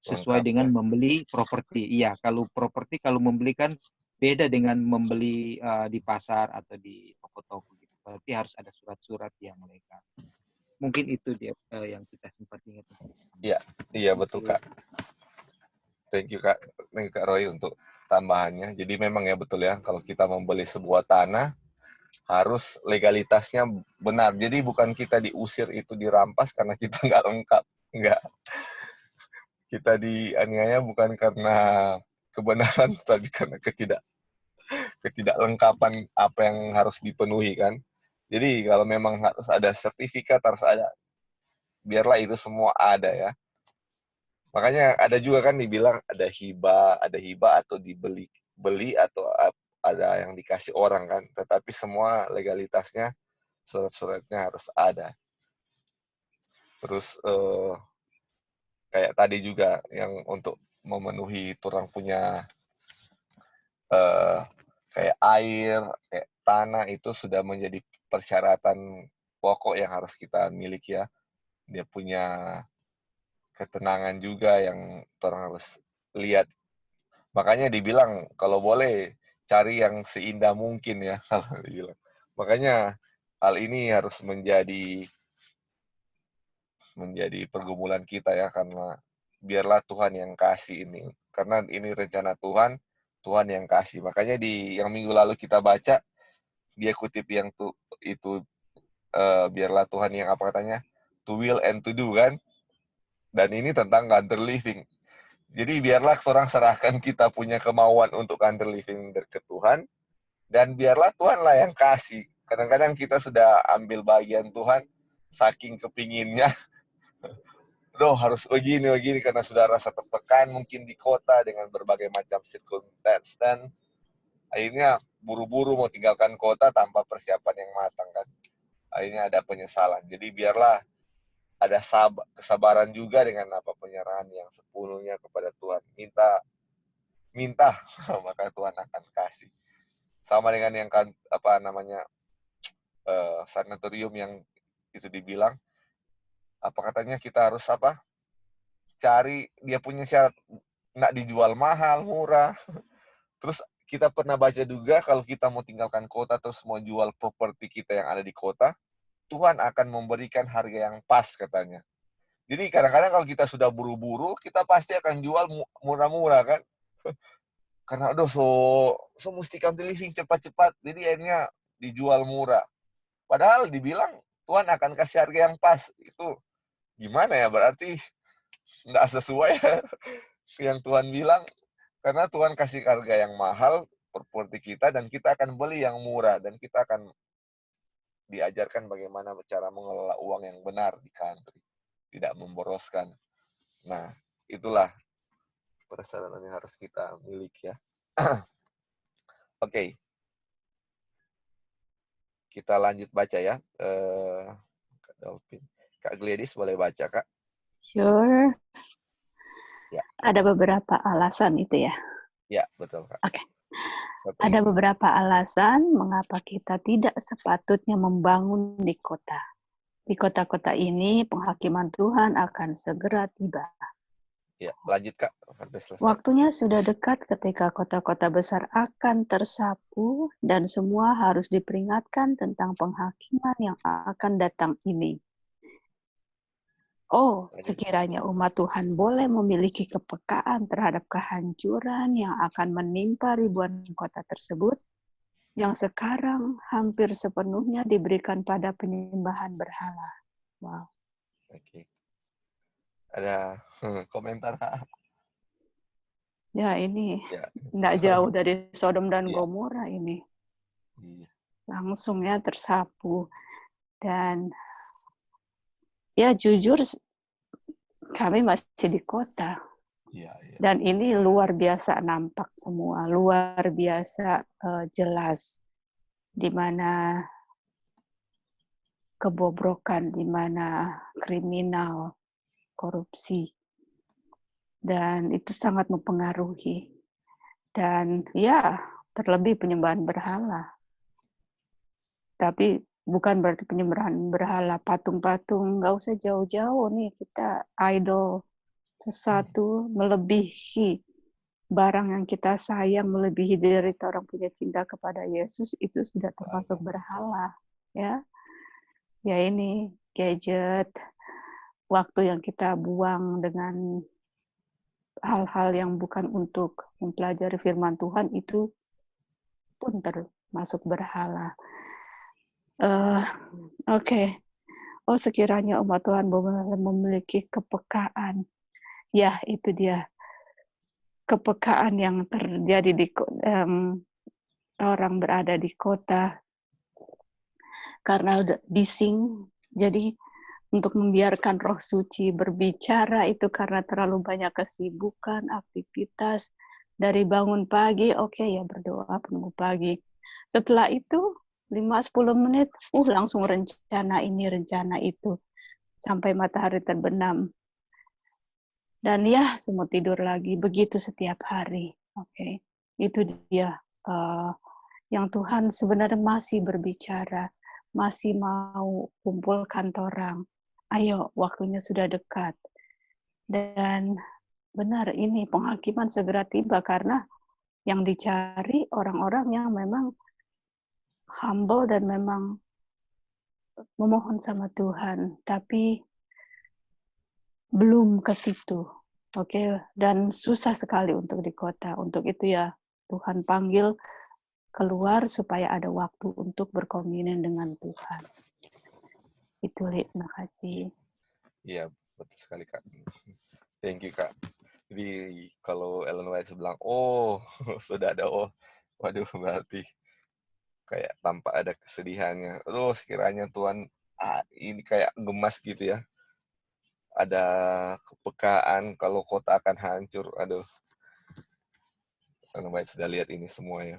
sesuai
Lengkap,
dengan
ya.
membeli properti. Iya, kalau properti, kalau membeli kan beda dengan membeli di pasar atau di toko-toko gitu. Berarti harus ada surat-surat yang legal. Mungkin itu dia yang kita sempat ingat.
Iya betul Kak. Thank you Kak Roy untuk tambahannya. Jadi memang ya betul ya, kalau kita membeli sebuah tanah harus legalitasnya benar. Jadi bukan kita diusir itu dirampas karena kita nggak lengkap, nggak. Kita dianiaya bukan karena kebenaran, tapi karena ketidaklengkapan apa yang harus dipenuhi kan. Jadi kalau memang harus ada sertifikat, harus ada, biarlah itu semua ada ya. Makanya ada juga kan dibilang ada hibah atau beli atau ada yang dikasih orang kan. Tetapi semua legalitasnya, surat-suratnya harus ada. Terus kayak tadi juga yang untuk memenuhi orang punya kayak air, kayak tanah itu sudah menjadi persyaratan pokok yang harus kita miliki ya. Dia punya ketenangan juga yang orang harus lihat. Makanya dibilang kalau boleh cari yang seindah mungkin ya. Makanya hal ini harus menjadi pergumulan kita ya, karena biarlah Tuhan yang kasih ini. Karena ini rencana Tuhan, Tuhan yang kasih. Makanya di yang minggu lalu kita baca, dia kutip yang itu biarlah Tuhan yang apa katanya? To will and to do kan? Dan ini tentang counter living. Jadi biarlah orang serahkan kita punya kemauan untuk counter living ke Tuhan, dan biarlah Tuhan lah yang kasih. Kadang-kadang kita sudah ambil bagian Tuhan, saking kepinginnya, harus begini karena sudah rasa tertekan mungkin di kota dengan berbagai macam circumstance, dan akhirnya buru-buru mau tinggalkan kota tanpa persiapan yang matang kan. Akhirnya ada penyesalan. Jadi biarlah ada kesabaran juga dengan penyerahan yang sepenuhnya kepada Tuhan. Minta maka Tuhan akan kasih. Sama dengan yang sanatorium yang itu dibilang, katanya kita harus cari dia punya syarat, nggak dijual mahal, murah. Terus kita pernah baca juga kalau kita mau tinggalkan kota terus mau jual properti kita yang ada di kota, Tuhan akan memberikan harga yang pas katanya. Jadi kadang-kadang kalau kita sudah buru-buru, kita pasti akan jual murah-murah kan. Karena so mesti country living cepat-cepat, jadi akhirnya dijual murah. Padahal dibilang Tuhan akan kasih harga yang pas. Itu gimana ya, berarti nggak sesuai yang Tuhan bilang. Karena Tuhan kasih harga yang mahal properti kita, dan kita akan beli yang murah, dan kita akan diajarkan bagaimana cara mengelola uang yang benar di country, tidak memboroskan. Nah, itulah persyaratan yang harus kita miliki ya. Oke. Kita lanjut baca ya. Kak Dolphin. Kak Gladys boleh baca, Kak?
Sure.
Ya.
Ada beberapa alasan itu ya?
Ya, betul, Kak.
Oke. Ada beberapa alasan mengapa kita tidak sepatutnya membangun di kota. Di kota-kota ini penghakiman Tuhan akan segera tiba.
Ya, lanjut Kak.
Waktunya sudah dekat ketika kota-kota besar akan tersapu dan semua harus diperingatkan tentang penghakiman yang akan datang ini. Sekiranya umat Tuhan boleh memiliki kepekaan terhadap kehancuran yang akan menimpa ribuan kota tersebut, yang sekarang hampir sepenuhnya diberikan pada penyembahan berhala. Wow.
Oke. Ada komentar, Kak?
Ya, ini nggak jauh dari Sodom dan Gomora ini. Langsungnya tersapu. Dan ya jujur, kami masih di kota. Dan ini luar biasa nampak semua, luar biasa jelas. Di mana kebobrokan, di mana kriminal, korupsi. Dan itu sangat mempengaruhi. Dan ya, terlebih penyembahan berhala. Tapi bukan berarti penyembahan berhala, patung-patung, nggak usah jauh-jauh nih, kita idol sesuatu melebihi barang yang kita sayang, melebihi dari orang punya cinta kepada Yesus, itu sudah termasuk berhala. Ya ini gadget, waktu yang kita buang dengan hal-hal yang bukan untuk mempelajari firman Tuhan, itu pun termasuk berhala. Oke. Sekiranya umat Tuhan memiliki kepekaan. Ya, itu dia. Kepekaan yang terjadi di orang berada di kota. Karena udah bising, jadi untuk membiarkan Roh Suci berbicara itu karena terlalu banyak kesibukan, aktivitas. Dari bangun pagi, ya berdoa penunggu pagi. Setelah itu, 5-10 menit, langsung rencana ini, rencana itu. Sampai matahari terbenam. Dan ya, semua tidur lagi. Begitu setiap hari. Itu dia. Yang Tuhan sebenarnya masih berbicara. Masih mau kumpulkan orang. Ayo, waktunya sudah dekat. Dan benar, ini penghakiman segera tiba. Karena yang dicari orang-orang yang memang humble dan memang memohon sama Tuhan, tapi belum ke situ. Dan susah sekali untuk di kota. Untuk itu ya Tuhan panggil keluar supaya ada waktu untuk berkomunion dengan Tuhan. Itu, terima kasih.
Iya, betul sekali Kak. Thank you Kak. Jadi kalau Ellen White bilang, sudah ada waduh, berarti kayak tanpa ada kesedihannya. Aduh, sekiranya Tuhan ini kayak gemas gitu ya. Ada kepekaan kalau kota akan hancur. Aduh, Karena baik sudah lihat ini semuanya.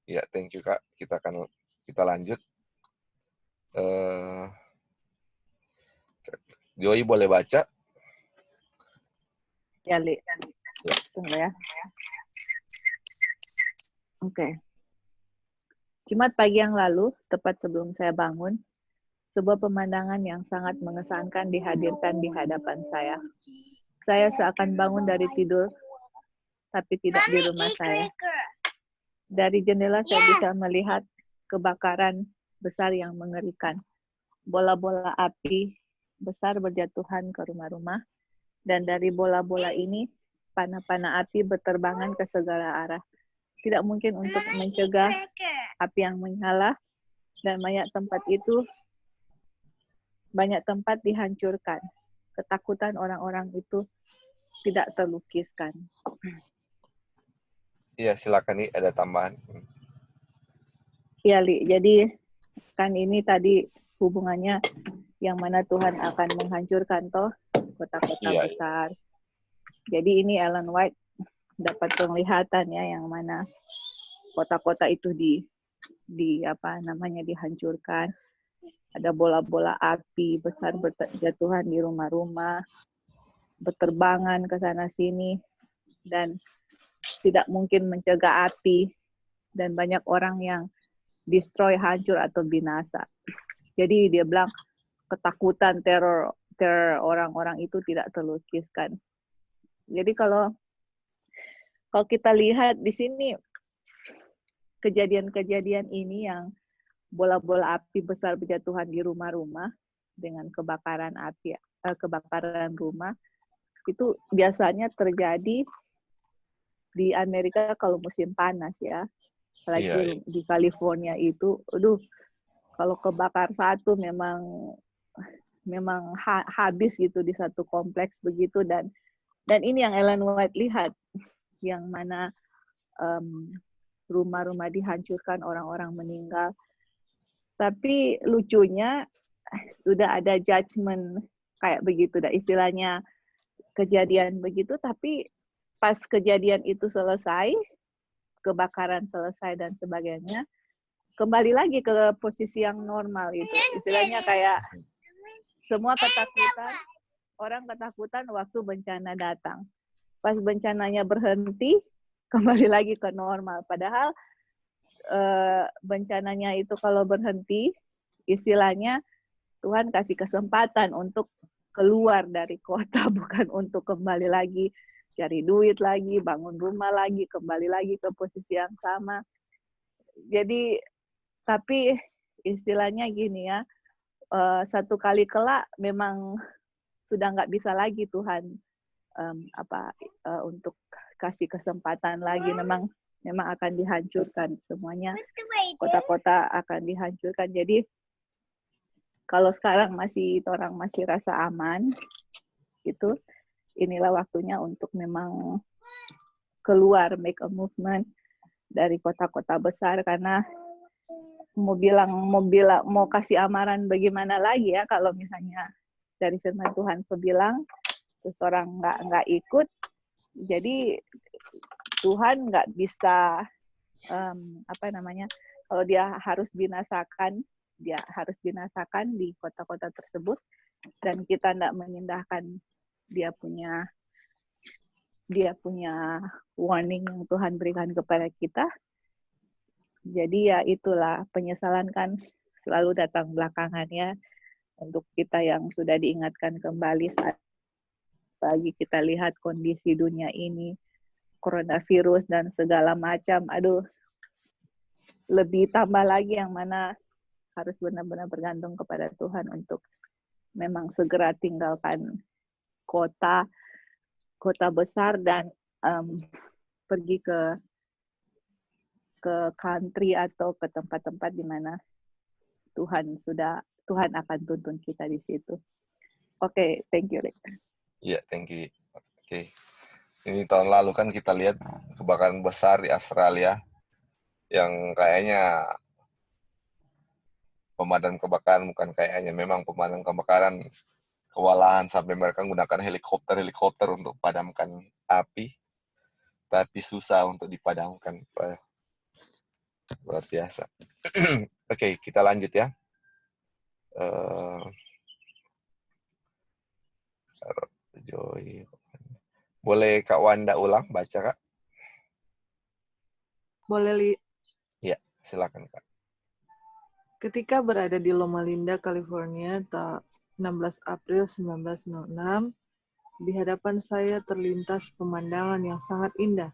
Ya, thank you Kak. Kita lanjut. Joy boleh baca?
Ya, Li. Tunggu ya. Oke. Jumat pagi yang lalu, tepat sebelum saya bangun, sebuah pemandangan yang sangat mengesankan dihadirkan di hadapan saya. Saya seakan bangun dari tidur, tapi tidak di rumah saya. Dari jendela saya bisa melihat kebakaran besar yang mengerikan. Bola-bola api besar berjatuhan ke rumah-rumah, dan dari bola-bola ini, panah-panah api berterbangan ke segala arah. Tidak mungkin untuk mencegah api yang menyala, dan banyak tempat dihancurkan. Ketakutan orang-orang itu tidak terlukiskan.
Iya, silakan nih ada tambahan.
Ya, Li. Jadi kan ini tadi hubungannya yang mana Tuhan akan menghancurkan toh kota-kota besar. Jadi ini Ellen White dapat penglihatan ya yang mana kota-kota itu dihancurkan. Ada bola-bola api besar berjatuhan di rumah-rumah, berterbangan ke sana sini, dan tidak mungkin mencegah api, dan banyak orang yang destroy, hancur atau binasa. Jadi dia bilang ketakutan, teror orang-orang itu tidak terlukiskan. Jadi kalau kita lihat di sini kejadian-kejadian ini yang bola-bola api besar berjatuhan di rumah-rumah dengan kebakaran rumah, itu biasanya terjadi di Amerika kalau musim panas ya. Apalagi di California itu, kalau kebakar satu memang habis gitu di satu kompleks begitu, dan ini yang Ellen White lihat, yang mana rumah-rumah dihancurkan, orang-orang meninggal. Tapi lucunya sudah ada judgment kayak begitu, istilahnya kejadian begitu, tapi pas kejadian itu selesai, kebakaran selesai dan sebagainya, kembali lagi ke posisi yang normal itu. Istilahnya kayak semua orang ketakutan waktu bencana datang. Pas bencananya berhenti, kembali lagi ke normal. Padahal bencananya itu kalau berhenti, istilahnya Tuhan kasih kesempatan untuk keluar dari kota, bukan untuk kembali lagi cari duit lagi, bangun rumah lagi, kembali lagi ke posisi yang sama. Jadi, tapi istilahnya gini ya, satu kali kelak memang sudah nggak bisa lagi Tuhan untuk kasih kesempatan lagi. Memang akan dihancurkan semuanya, kota-kota akan dihancurkan. Jadi kalau sekarang orang masih rasa aman, gitu, inilah waktunya untuk memang keluar, make a movement dari kota-kota besar, karena mau kasih amaran bagaimana lagi ya kalau misalnya dari firman Tuhan sebilang terus orang nggak ikut, jadi Tuhan nggak bisa kalau dia harus binasakan di kota-kota tersebut, dan kita nggak mengindahkan dia punya warning yang Tuhan berikan kepada kita. Jadi ya itulah, penyesalan kan selalu datang belakangan ya, untuk kita yang sudah diingatkan kembali saat lagi kita lihat kondisi dunia ini, coronavirus dan segala macam, lebih tambah lagi yang mana harus benar-benar bergantung kepada Tuhan untuk memang segera tinggalkan kota besar dan pergi ke country atau ke tempat-tempat di mana Tuhan akan tuntun kita di situ. Oke, thank you, Rick.
Iya, thank you. Oke. Ini tahun lalu kan kita lihat kebakaran besar di Australia yang kayaknya pemadam kebakaran bukan kayaknya, memang pemadam kebakaran kewalahan sampai mereka menggunakan helikopter untuk padamkan api, tapi susah untuk dipadamkan. Luar biasa. Oke, kita lanjut ya. Joy. Boleh Kak Wanda ulang baca, Kak?
Boleh, Li.
Ya, silakan, Kak.
Ketika berada di Loma Linda, California, 16 April 1906, di hadapan saya terlintas pemandangan yang sangat indah.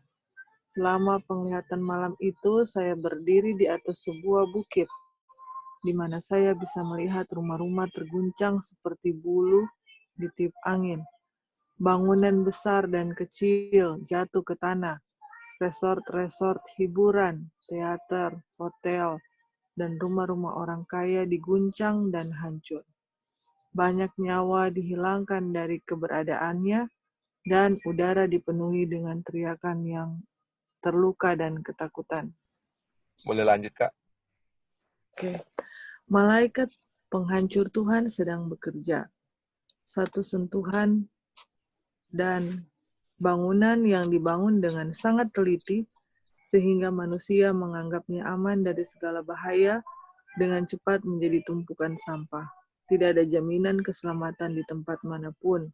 Selama penglihatan malam itu, saya berdiri di atas sebuah bukit, di mana saya bisa melihat rumah-rumah terguncang seperti bulu ditiup angin. Bangunan besar dan kecil jatuh ke tanah. Resort-resort hiburan, teater, hotel, dan rumah-rumah orang kaya diguncang dan hancur. Banyak nyawa dihilangkan dari keberadaannya, dan udara dipenuhi dengan teriakan yang terluka dan ketakutan.
Boleh lanjut, Kak?
Oke. Malaikat penghancur Tuhan sedang bekerja. Satu sentuhan dan bangunan yang dibangun dengan sangat teliti, sehingga manusia menganggapnya aman dari segala bahaya, dengan cepat menjadi tumpukan sampah. Tidak ada jaminan keselamatan di tempat manapun.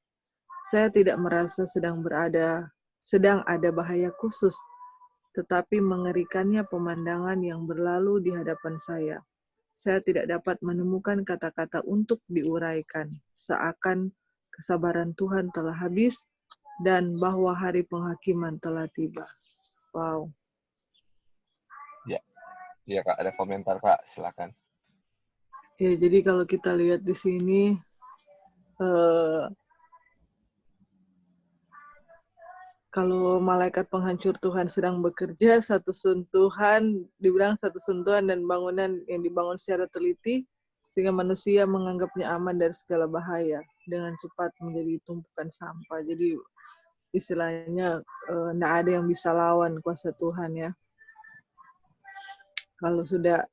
Saya tidak merasa sedang ada bahaya khusus, tetapi mengerikannya pemandangan yang berlalu di hadapan saya. Saya tidak dapat menemukan kata-kata untuk diuraikan, seakan kesabaran Tuhan telah habis dan bahwa hari penghakiman telah tiba. Wow.
Ya, Kak, ada komentar, Kak? Silakan.
Ya, jadi kalau kita lihat di sini, kalau malaikat penghancur Tuhan sedang bekerja, dibilang satu sentuhan dan bangunan yang dibangun secara teliti, sehingga manusia menganggapnya aman dari segala bahaya, dengan cepat menjadi tumpukan sampah. Jadi istilahnya nggak ada yang bisa lawan kuasa Tuhan ya. Kalau sudah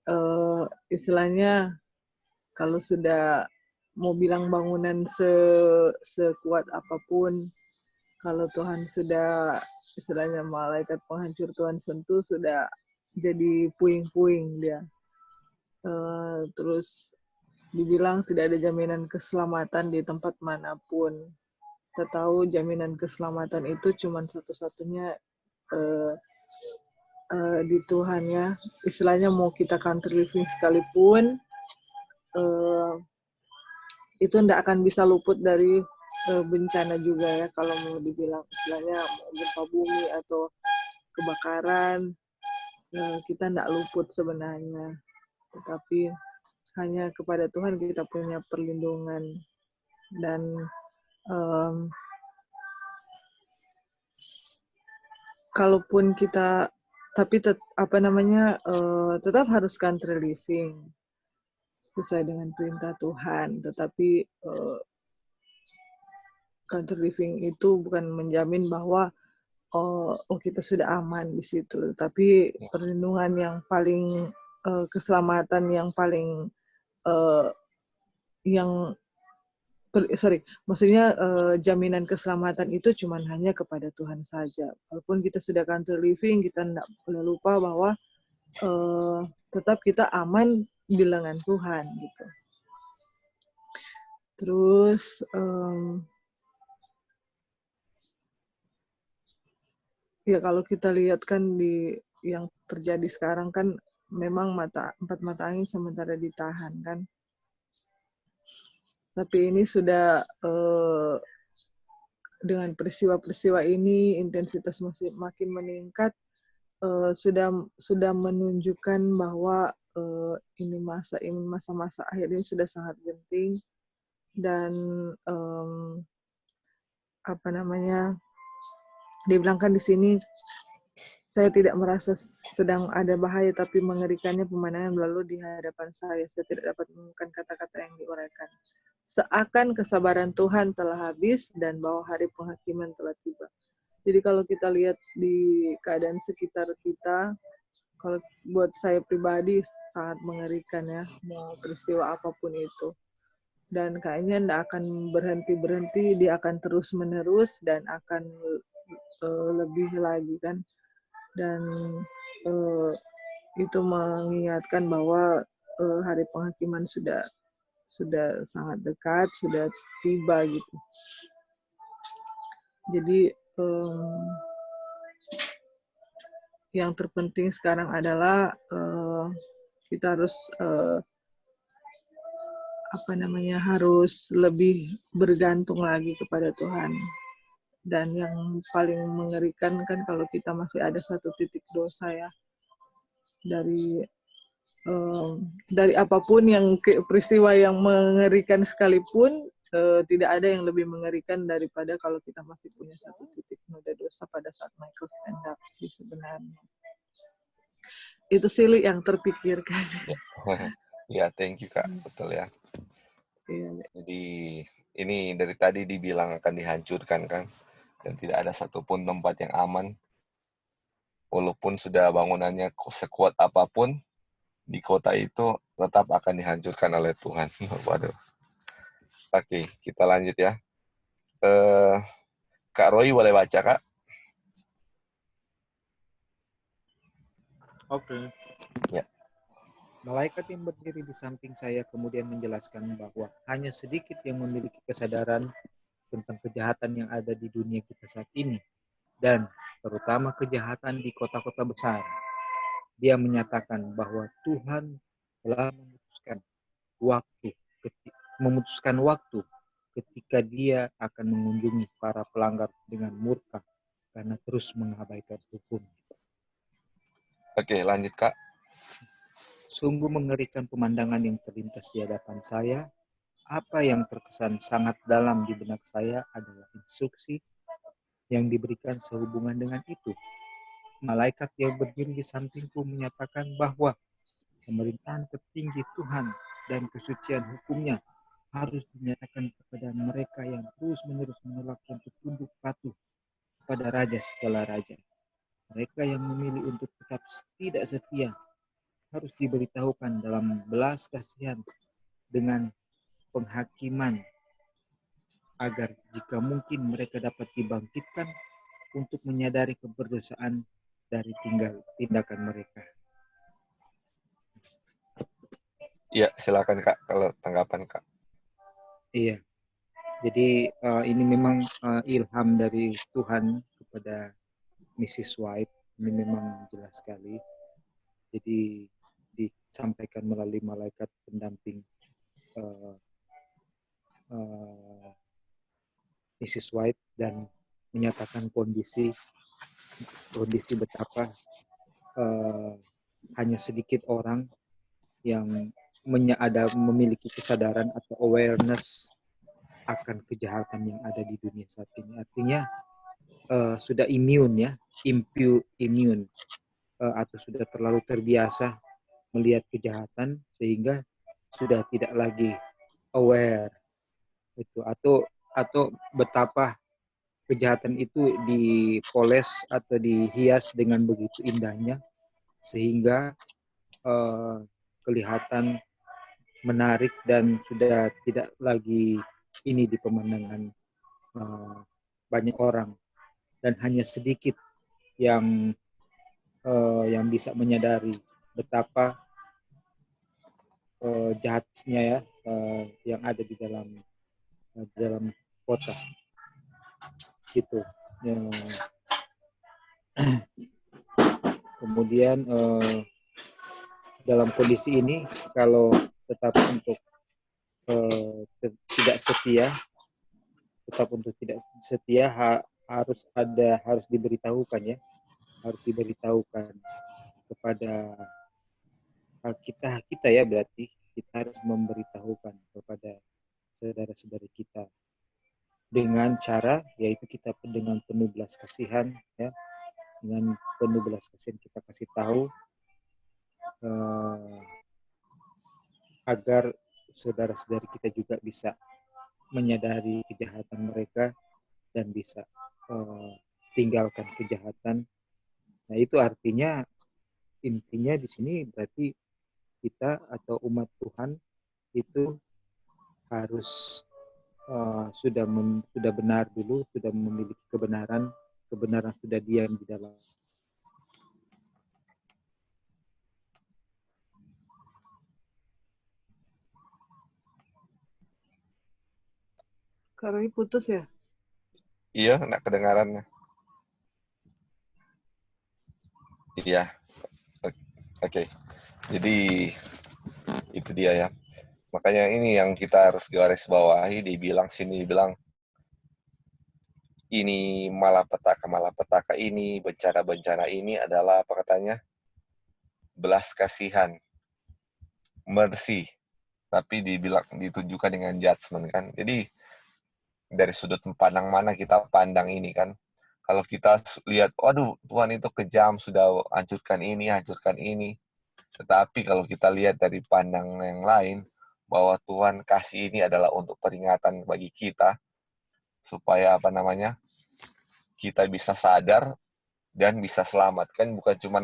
kalau sudah mau bilang bangunan sekuat apapun, kalau Tuhan sudah, istilahnya malaikat penghancur Tuhan sentuh, sudah jadi puing-puing dia. Terus dibilang tidak ada jaminan keselamatan di tempat manapun. Kita tahu jaminan keselamatan itu cuma satu-satunya di Tuhan ya. Istilahnya mau kita country living sekalipun, itu tidak akan bisa luput dari bencana juga ya, kalau mau dibilang istilahnya gempa bumi atau kebakaran, kita tidak luput sebenarnya, tetapi hanya kepada Tuhan kita punya perlindungan. Dan kalaupun kita tetap harus country living sesuai dengan perintah Tuhan, tetapi country living itu bukan menjamin bahwa kita sudah aman di situ, tapi perlindungan yang paling keselamatan yang paling jaminan keselamatan itu cuma hanya kepada Tuhan saja. Walaupun kita sudah country living, kita tidak boleh lupa bahwa tetap kita aman di lengan Tuhan gitu. Terus ya kalau kita lihat kan di yang terjadi sekarang kan memang empat mata angin sementara ditahan kan. Tapi ini sudah dengan peristiwa-peristiwa ini intensitas masih makin meningkat, sudah menunjukkan bahwa ini masa-masa akhir ini sudah sangat genting, dan dibilangkan di sini, saya tidak merasa sedang ada bahaya, tapi mengerikannya pemandangan lalu di hadapan saya. Saya tidak dapat menemukan kata-kata yang diuraikan. Seakan kesabaran Tuhan telah habis dan bahwa hari penghakiman telah tiba. Jadi kalau kita lihat di keadaan sekitar kita, kalau buat saya pribadi sangat mengerikan ya, mau peristiwa apapun itu. Dan kayaknya tidak akan berhenti, dia akan terus menerus dan akan lebih lagi kan. Dan itu mengingatkan bahwa hari penghakiman sudah sangat dekat, sudah tiba gitu. Jadi yang terpenting sekarang adalah kita harus harus lebih bergantung lagi kepada Tuhan. Dan yang paling mengerikan kan kalau kita masih ada satu titik dosa ya, dari apapun yang peristiwa yang mengerikan sekalipun, tidak ada yang lebih mengerikan daripada kalau kita masih punya satu titik noda dosa pada saat Michael stand up sih sebenarnya. Itu sih yang terpikirkan.
Ya, thank you Kak, betul ya.
Iya.
Jadi ini dari tadi dibilang akan dihancurkan kan, dan tidak ada satupun tempat yang aman. Walaupun sudah bangunannya sekuat apapun, di kota itu tetap akan dihancurkan oleh Tuhan. Waduh. Oke, kita lanjut ya. Kak Roy boleh baca Kak?
Oke.
Ya.
Malaikat yang berdiri di samping saya kemudian menjelaskan bahwa hanya sedikit yang memiliki kesadaran tentang kejahatan yang ada di dunia kita saat ini, dan terutama kejahatan di kota-kota besar. Dia menyatakan bahwa Tuhan telah memutuskan waktu ketika Dia akan mengunjungi para pelanggar dengan murka karena terus mengabaikan hukum.
Oke, lanjut Kak.
Sungguh mengerikan pemandangan yang terlintas di hadapan saya. Apa yang terkesan sangat dalam di benak saya adalah instruksi yang diberikan sehubungan dengan itu. Malaikat yang berdiri di sampingku menyatakan bahwa pemerintahan tertinggi Tuhan dan kesucian hukumnya harus dinyatakan kepada mereka yang terus-menerus menolak untuk tunduk patuh kepada Raja segala Raja. Mereka yang memilih untuk tetap tidak setia harus diberitahukan dalam belas kasihan dengan penghakiman agar jika mungkin mereka dapat dibangkitkan untuk menyadari keberdosaan dari tindakan mereka.
Iya, silakan Kak kalau tanggapan Kak.
Iya, jadi ini memang ilham dari Tuhan kepada Mrs. White. Ini memang jelas sekali. Jadi disampaikan melalui malaikat pendamping Mrs. White dan menyatakan kondisi betapa hanya sedikit orang yang memiliki kesadaran atau awareness akan kejahatan yang ada di dunia saat ini. Artinya sudah immune ya, immune atau sudah terlalu terbiasa melihat kejahatan sehingga sudah tidak lagi aware itu, atau betapa kejahatan itu dipoles atau dihias dengan begitu indahnya sehingga kelihatan menarik dan sudah tidak lagi ini di pemandangan banyak orang, dan hanya sedikit yang bisa menyadari betapa jahatnya ya yang ada di dalam kota gitu. Kemudian dalam kondisi ini kalau tetap untuk tidak setia harus diberitahukan ya, kepada kita ya, berarti kita harus memberitahukan kepada saudara-saudara kita dengan cara yaitu kita dengan penuh belas kasihan ya, dengan penuh belas kasihan kita kasih tahu agar saudara-saudari kita juga bisa menyadari kejahatan mereka dan bisa tinggalkan kejahatan. Nah itu artinya intinya di sini berarti kita atau umat Tuhan itu harus sudah benar dulu, sudah memiliki kebenaran sudah diam di dalam.
Kak Roy putus ya?
Iya, nggak kedengarannya. Iya, oke. Jadi itu dia ya. Makanya ini yang kita harus garis bawahi. Dibilang ini malapetaka ini, bencana-bencana ini adalah apa katanya? Belas kasihan, mercy. Tapi ditujukan dengan judgment kan. Jadi dari sudut pandang mana kita pandang ini kan. Kalau kita lihat, waduh Tuhan itu kejam, sudah hancurkan ini. Tetapi kalau kita lihat dari pandang yang lain, bahwa Tuhan kasih ini adalah untuk peringatan bagi kita, supaya kita bisa sadar dan bisa selamat. Kan bukan cuma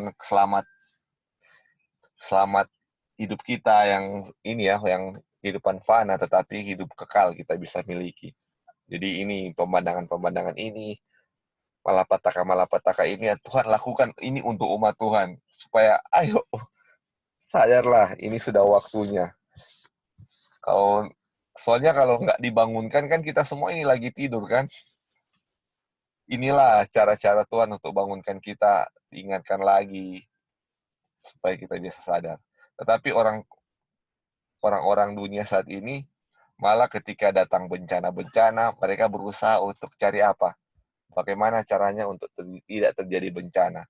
selamat hidup kita yang ini ya, yang kehidupan fana, tetapi hidup kekal kita bisa miliki. Jadi ini pemandangan ini, malapetaka ini Tuhan lakukan ini untuk umat Tuhan, supaya ayo sadarlah, ini sudah waktunya. Soalnya kalau nggak dibangunkan kan kita semua ini lagi tidur kan. Inilah cara-cara Tuhan untuk bangunkan kita, diingatkan lagi supaya kita bisa sadar. Tetapi orang-orang dunia saat ini malah ketika datang bencana-bencana, mereka berusaha untuk cari apa? Bagaimana caranya untuk tidak terjadi bencana.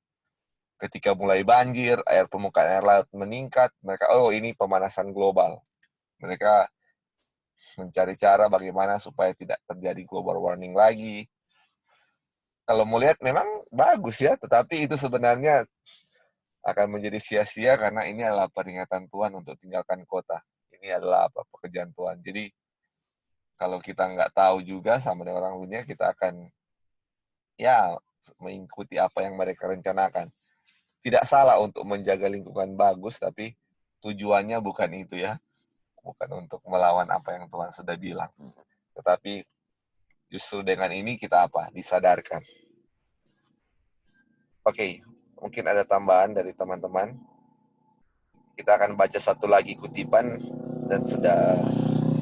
Ketika mulai banjir, permukaan air laut meningkat, mereka, ini pemanasan global. Mereka mencari cara bagaimana supaya tidak terjadi global warming lagi. Kalau mau lihat memang bagus ya, tetapi itu sebenarnya akan menjadi sia-sia karena ini adalah peringatan Tuhan untuk tinggalkan kota. Ini adalah pekerjaan Tuhan. Jadi kalau kita nggak tahu juga sama dengan orang dunia, kita akan ya mengikuti apa yang mereka rencanakan. Tidak salah untuk menjaga lingkungan bagus, tapi tujuannya bukan itu ya. Bukan untuk melawan apa yang Tuhan sudah bilang. Tetapi justru dengan ini kita disadarkan. Oke, mungkin ada tambahan dari teman-teman. Kita akan baca satu lagi kutipan dan sudah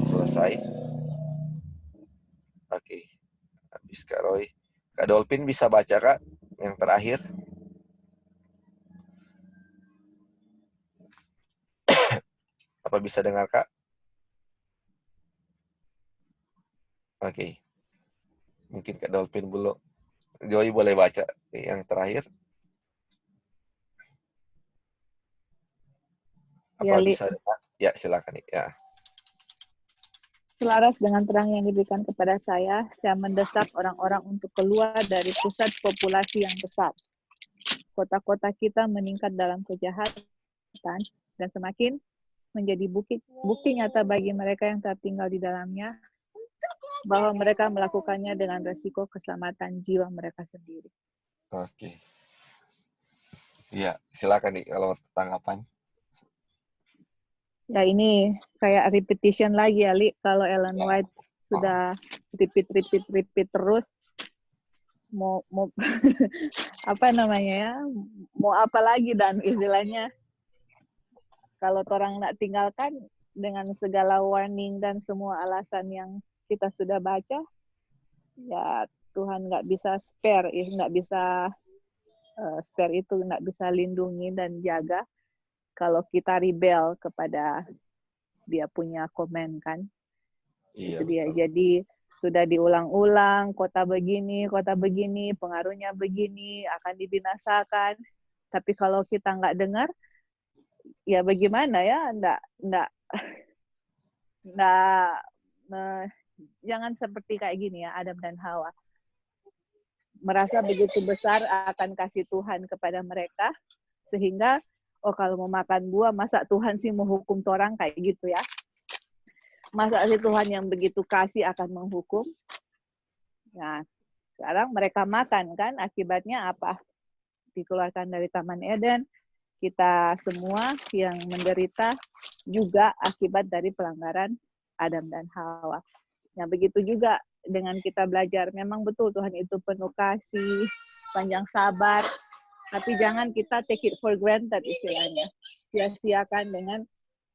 selesai. Oke, habis Kak Roy. Kak Dolphin bisa baca Kak yang terakhir? Apa bisa dengar Kak? Oke. Mungkin Kak Dolphin belum. Joy boleh baca yang terakhir? Apa
Ya, Li.
bisa dengar? Ya, silakan. Ya.
Selaras dengan terang yang diberikan kepada saya mendesak orang-orang untuk keluar dari pusat populasi yang besar. Kota-kota kita meningkat dalam kejahatan dan semakin menjadi bukti nyata bagi mereka yang tertinggal di dalamnya bahwa mereka melakukannya dengan resiko keselamatan jiwa mereka sendiri.
Oke. Iya, silakan nih kalau tanggapan.
Ya ini kayak repetition lagi ya, Li. Kalau Ellen White sudah repeat terus, mau apa namanya ya, mau apa lagi dan istilahnya kalau orang nak tinggalkan dengan segala warning dan semua alasan yang kita sudah baca, ya Tuhan nggak bisa spare, nggak bisa spare itu, nggak bisa lindungi dan jaga kalau kita rebel kepada dia punya komen kan.
Iya,
Itu dia.
betul.
Jadi sudah diulang-ulang, kota begini, pengaruhnya begini, akan dibinasakan. Tapi kalau kita nggak dengar, ya bagaimana ya? Jangan seperti kayak gini ya, Adam dan Hawa. Merasa begitu besar akan kasih Tuhan kepada mereka, sehingga kalau mau makan buah, masa Tuhan sih mau hukum orang kayak gitu ya? Masa sih Tuhan yang begitu kasih akan menghukum? Nah, sekarang mereka makan kan, akibatnya apa? Dikeluarkan dari Taman Eden, kita semua yang menderita juga akibat dari pelanggaran Adam dan Hawa. Nah, begitu juga dengan kita belajar, memang betul Tuhan itu penuh kasih, panjang sabar, tapi jangan kita take it for granted istilahnya. Sia-siakan dengan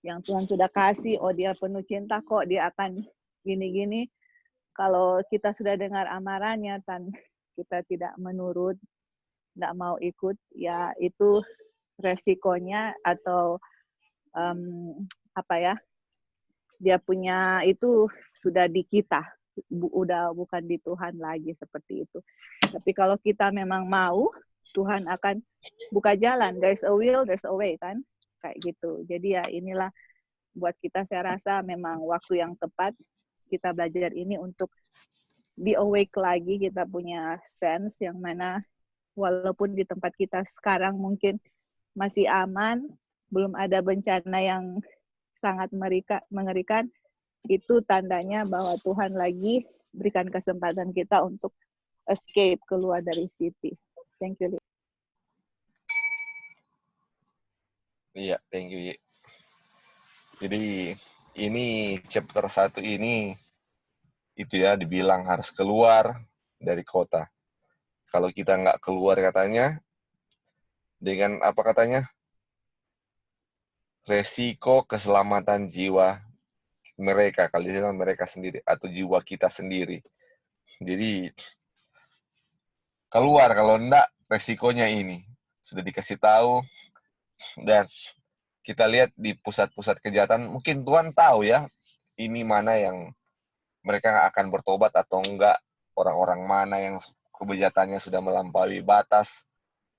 yang Tuhan sudah kasih, oh dia penuh cinta kok, dia akan gini-gini. Kalau kita sudah dengar amarannya, kita tidak menurut, tidak mau ikut, ya itu resikonya atau dia punya itu sudah di kita, udah bukan di Tuhan lagi seperti itu. Tapi kalau kita memang mau, Tuhan akan buka jalan. There's a will, there's a way, kan? Kayak gitu. Jadi ya inilah buat kita, saya rasa memang waktu yang tepat kita belajar ini untuk be awake lagi, kita punya sense yang mana walaupun di tempat kita sekarang mungkin masih aman, belum ada bencana yang sangat mengerikan, itu tandanya bahwa Tuhan lagi berikan kesempatan kita untuk escape, keluar dari city. Thank you.
Iya, thank you. Jadi ini chapter 1 ini itu ya dibilang harus keluar dari kota. Kalau kita nggak keluar katanya, dengan apa katanya? Resiko keselamatan jiwa mereka, kali ini mereka sendiri, atau jiwa kita sendiri. Jadi keluar, kalau enggak resikonya ini. Sudah dikasih tahu, dan kita lihat di pusat-pusat kejahatan, mungkin Tuhan tahu ya, ini mana yang mereka akan bertobat atau enggak, orang-orang mana yang kejahatannya sudah melampaui batas,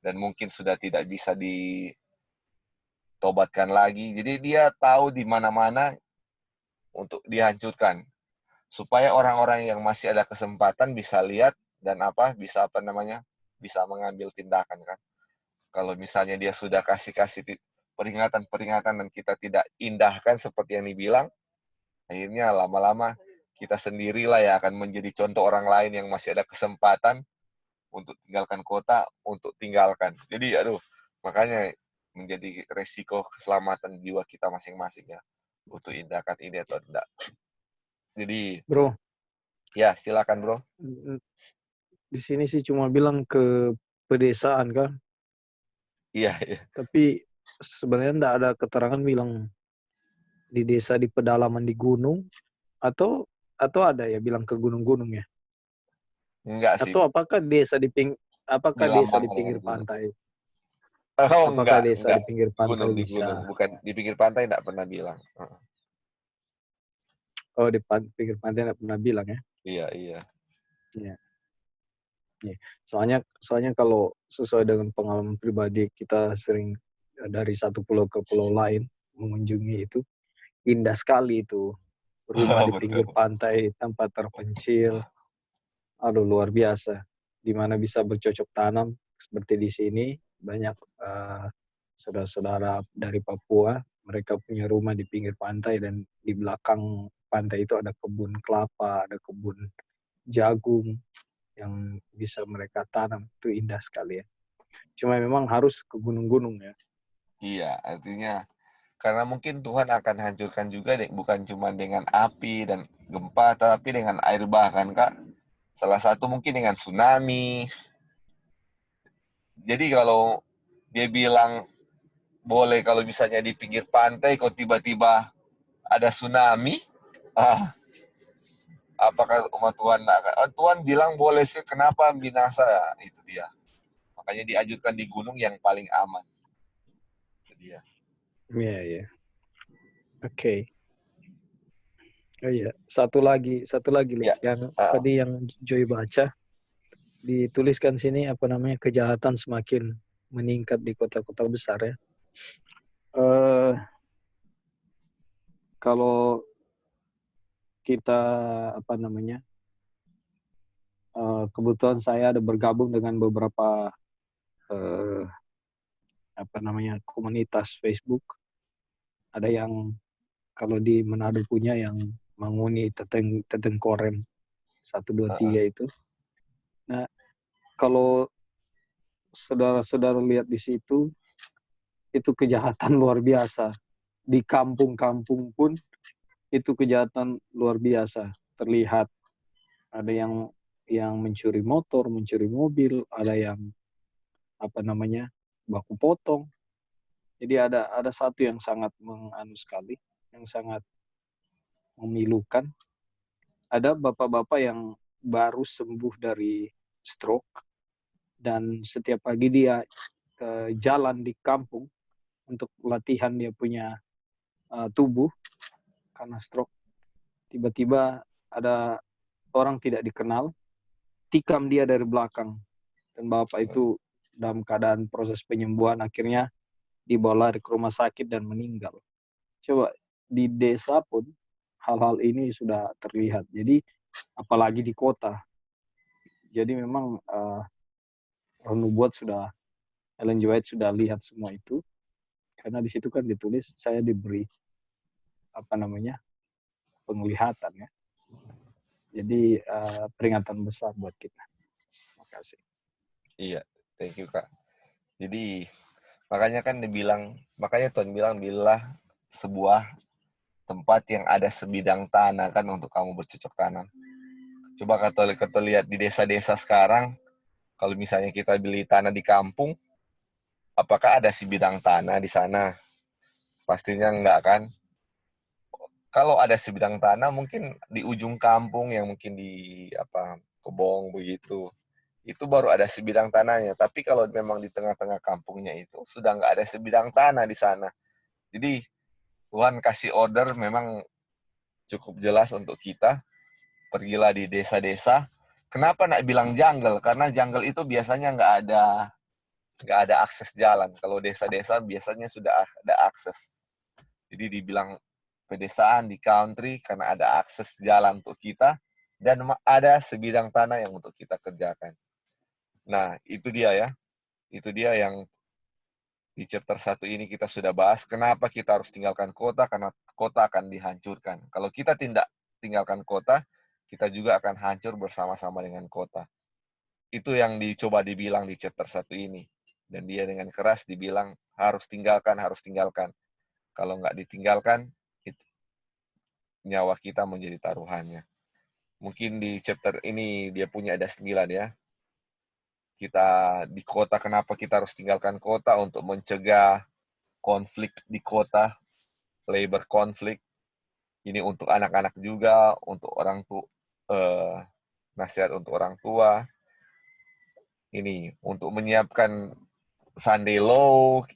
dan mungkin sudah tidak bisa ditobatkan lagi. Jadi dia tahu di mana-mana untuk dihancurkan. Supaya orang-orang yang masih ada kesempatan bisa lihat dan bisa mengambil tindakan, kan. Kalau misalnya dia sudah kasih peringatan-peringatan dan kita tidak indahkan seperti yang dibilang, akhirnya lama-lama kita sendirilah yang akan menjadi contoh orang lain yang masih ada kesempatan untuk tinggalkan kota, untuk tinggalkan. Jadi makanya menjadi resiko keselamatan jiwa kita masing-masing ya, untuk indahkan ini atau tidak. Jadi
Bro,
ya silakan bro.
di sini sih cuma bilang ke pedesaan kan,
Iya.
tapi sebenarnya enggak ada keterangan bilang di desa di pedalaman di gunung, atau ada ya bilang ke gunung-gunung ya?
Enggak sih.
Atau apakah desa di
Dilambangkan
pinggir
dengan gunung.
pantai?
Oh,
Apakah
enggak.
desa di pinggir pantai
Di
bisa?
gunung, bukan di pinggir pantai, enggak pernah bilang.
Oh, di pinggir pantai enggak pernah bilang ya?
Iya.
Iya. Soalnya kalau sesuai dengan pengalaman pribadi, kita sering dari satu pulau ke pulau lain mengunjungi itu, indah sekali itu. Rumah di pinggir pantai, tempat terpencil. Aduh, luar biasa. Di mana bisa bercocok tanam seperti di sini. Banyak saudara-saudara dari Papua, mereka punya rumah di pinggir pantai, dan di belakang pantai itu ada kebun kelapa, ada kebun jagung yang bisa mereka tanam. Itu indah sekali ya. Cuma memang harus ke gunung-gunung ya.
Iya, artinya karena mungkin Tuhan akan hancurkan juga bukan cuma dengan api dan gempa, tapi dengan air bah, kan Kak. Salah satu mungkin dengan tsunami. Jadi kalau dia bilang boleh kalau misalnya di pinggir pantai kok tiba-tiba ada tsunami, apakah umat Tuhan Tuhan bilang boleh sih, kenapa binasa? Itu dia. Makanya diajukan di gunung yang paling aman. Itu dia.
Iya. Oke. Oh iya, satu lagi
Ya.
yang tadi yang Joy baca, dituliskan sini kejahatan semakin meningkat di kota-kota besar ya. Kalau kita kebetulan saya ada bergabung dengan beberapa komunitas Facebook. Ada yang kalau di Manado punya yang Manguni Teteng Korem 1, 2, 3 itu. Nah, kalau saudara-saudara lihat di situ, itu kejahatan luar biasa. Di kampung-kampung pun itu kejahatan luar biasa terlihat. Ada yang mencuri motor, mencuri mobil, ada yang baku potong. Jadi ada satu yang sangat sekali, yang sangat memilukan. Ada bapak-bapak yang baru sembuh dari stroke dan setiap pagi dia ke jalan di kampung untuk latihan dia punya tubuh karena stroke. Tiba-tiba ada orang tidak dikenal tikam dia dari belakang dan bapak itu dalam keadaan proses penyembuhan akhirnya dibawa lari ke rumah sakit dan meninggal. Coba di desa pun hal-hal ini sudah terlihat. Jadi apalagi di kota. Jadi memang Roh Nubuat Ellen G. White sudah lihat semua itu. Karena di situ kan ditulis saya diberi penglihatan ya. Jadi peringatan besar buat kita. Terima kasih.
Iya, thank you Kak. Jadi makanya Tuhan bilang billah sebuah tempat yang ada sebidang tanah kan untuk kamu bercocok tanam. Coba kita lihat di desa-desa sekarang, kalau misalnya kita beli tanah di kampung, apakah ada sebidang tanah di sana? Pastinya enggak kan? Kalau ada sebidang tanah mungkin di ujung kampung yang mungkin di kebong begitu. Itu baru ada sebidang tanahnya. Tapi kalau memang di tengah-tengah kampungnya itu sudah nggak ada sebidang tanah di sana. Jadi Tuhan kasih order memang cukup jelas untuk kita. Pergilah di desa-desa. Kenapa nak bilang jungle? Karena jungle itu biasanya nggak ada akses jalan. Kalau desa-desa biasanya sudah ada akses. Jadi dibilang pedesaan di country karena ada akses jalan untuk kita dan ada sebidang tanah yang untuk kita kerjakan. Nah, itu dia ya. Itu dia yang di chapter 1 ini kita sudah bahas. Kenapa kita harus tinggalkan kota? Karena kota akan dihancurkan. Kalau kita tidak tinggalkan kota, kita juga akan hancur bersama-sama dengan kota. Itu yang dicoba dibilang di chapter 1 ini. Dan dia dengan keras dibilang, harus tinggalkan. Kalau nggak ditinggalkan, nyawa kita menjadi taruhannya. Mungkin di chapter ini dia punya ada 9 ya. Kita di kota, kenapa kita harus tinggalkan kota? Untuk mencegah konflik di kota, labor konflik. Ini untuk anak-anak juga, untuk orang tua, nasihat untuk orang tua. Ini untuk menyiapkan Sunday Law.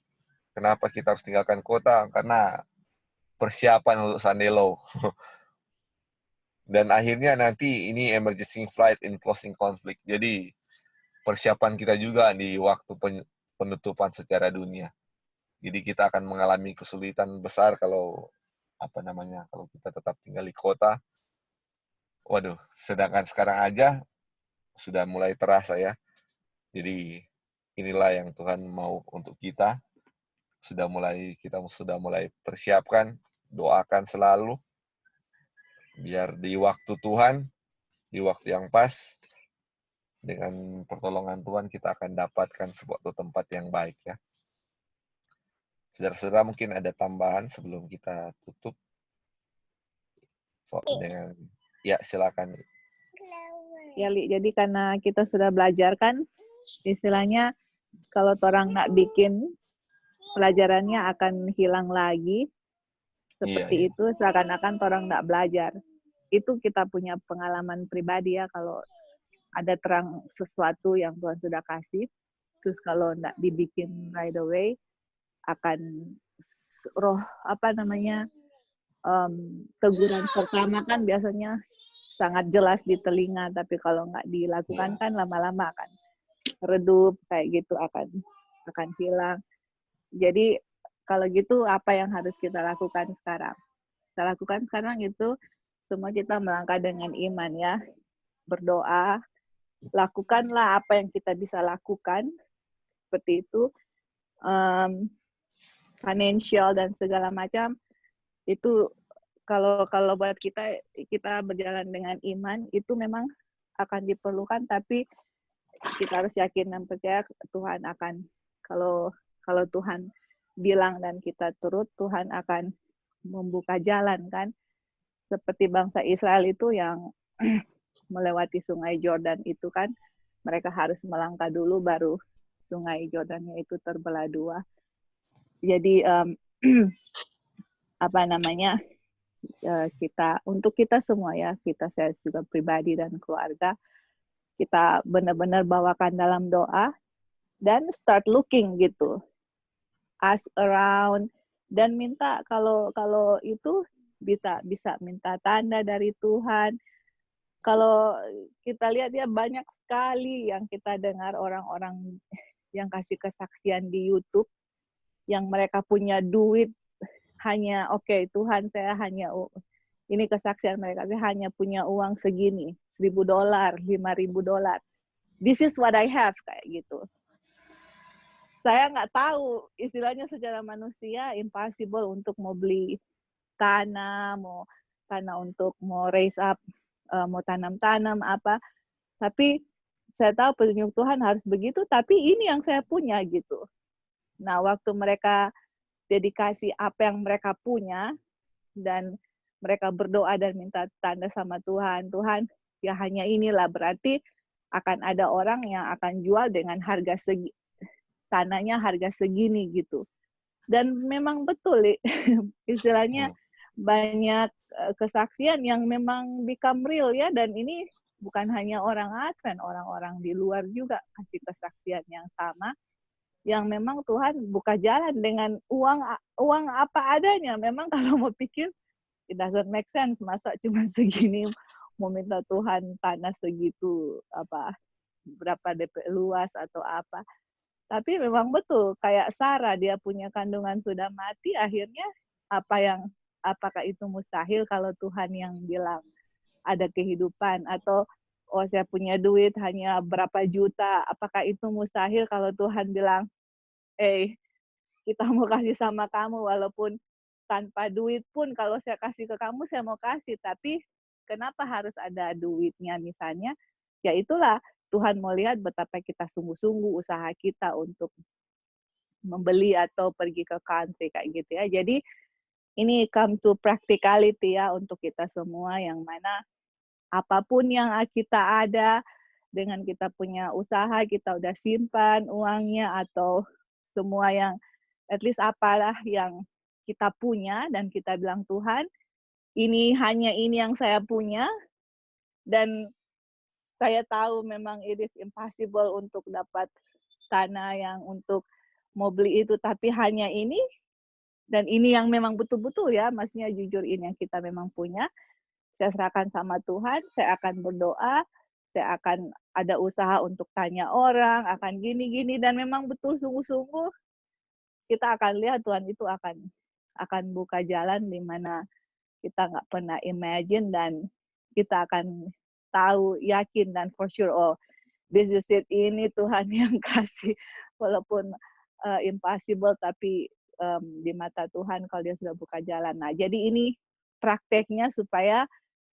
Kenapa kita harus tinggalkan kota? Karena persiapan untuk Sunday Law. Dan akhirnya nanti ini emergency flight in closing conflict. Jadi persiapan kita juga di waktu penutupan secara dunia. Jadi kita akan mengalami kesulitan besar kalau kalau kita tetap tinggal di kota. Waduh, sedangkan sekarang aja sudah mulai terasa ya. Jadi inilah yang Tuhan mau untuk kita. Kita sudah mulai persiapkan, doakan selalu biar di waktu Tuhan, di waktu yang pas, dengan pertolongan Tuhan kita akan dapatkan sebuah tempat yang baik ya. Saudara-saudara mungkin ada tambahan sebelum kita tutup. Silakan.
Ya, Li, jadi karena kita sudah belajar kan, istilahnya kalau orang nak bikin pelajarannya akan hilang lagi. Seperti itu, seakan-akan orang nak belajar. Itu kita punya pengalaman pribadi ya, kalau ada terang sesuatu yang Tuhan sudah kasih, terus kalau nak dibikin right away, akan teguran pertama kan biasanya sangat jelas di telinga, tapi kalau nggak dilakukan kan lama-lama akan redup kayak gitu, akan hilang. Jadi kalau gitu apa yang harus kita lakukan sekarang? Kita lakukan sekarang itu semua kita melangkah dengan iman ya, berdoa, lakukanlah apa yang kita bisa lakukan seperti itu, financial dan segala macam itu. Kalau buat kita berjalan dengan iman itu memang akan diperlukan, tapi kita harus yakin dan percaya Tuhan akan, kalau Tuhan bilang dan kita turut, Tuhan akan membuka jalan kan. Seperti bangsa Israel itu yang melewati sungai Jordan itu kan, mereka harus melangkah dulu baru sungai Jordannya itu terbelah dua. Jadi apa namanya, untuk kita semua ya, saya juga pribadi dan keluarga, kita benar-benar bawakan dalam doa dan start looking gitu, ask around, dan minta kalau itu bisa minta tanda dari Tuhan. Kalau kita lihat ya, banyak sekali yang kita dengar orang-orang yang kasih kesaksian di YouTube, yang mereka punya duit hanya, oke, Tuhan, saya hanya, ini kesaksian mereka, saya hanya punya uang segini, $1,000, $5,000. This is what I have, kayak gitu. Saya nggak tahu, istilahnya secara manusia impossible untuk mau beli tanah, mau untuk mau raise up, mau tanam apa. Tapi saya tahu petunjuk Tuhan harus begitu, tapi ini yang saya punya gitu. Nah, waktu mereka dedikasi apa yang mereka punya, dan mereka berdoa dan minta tanda sama Tuhan, Tuhan, ya hanya inilah, berarti akan ada orang yang akan jual dengan harga tanahnya harga segini gitu. Dan memang betul, istilahnya banyak kesaksian yang memang become real ya, dan ini bukan hanya orang Advent, orang-orang di luar juga kasih kesaksian yang sama, yang memang Tuhan buka jalan dengan uang apa adanya. Memang kalau mau pikir, it doesn't make sense, masa cuma segini mau minta Tuhan tanah segitu, berapa DP luas atau apa. Tapi memang betul, kayak Sarah, dia punya kandungan sudah mati, akhirnya apakah itu mustahil kalau Tuhan yang bilang ada kehidupan? Atau, saya punya duit hanya berapa juta, apakah itu mustahil kalau Tuhan bilang, kita mau kasih sama kamu, walaupun tanpa duit pun kalau saya kasih ke kamu, saya mau kasih, tapi kenapa harus ada duitnya misalnya? Ya itulah, Tuhan mau lihat betapa kita sungguh-sungguh usaha kita untuk membeli atau pergi ke country kayak gitu ya. Jadi ini come to practicality ya untuk kita semua, yang mana apapun yang kita ada, dengan kita punya usaha, kita udah simpan uangnya atau semua yang at least apalah yang kita punya, dan kita bilang, Tuhan, hanya ini yang saya punya, dan saya tahu memang it is impossible untuk dapat tanah yang untuk mau beli itu, tapi hanya ini, dan ini yang memang betul-betul ya, maksudnya jujur ini yang kita memang punya, saya serahkan sama Tuhan, saya akan berdoa, saya akan ada usaha untuk tanya orang, akan gini-gini, dan memang betul sungguh-sungguh, kita akan lihat Tuhan itu akan buka jalan di mana kita nggak pernah imagine, dan kita akan tahu, yakin, dan for sure, this is it, ini Tuhan yang kasih, walaupun impossible, tapi di mata Tuhan kalau dia sudah buka jalan. Nah, jadi ini prakteknya supaya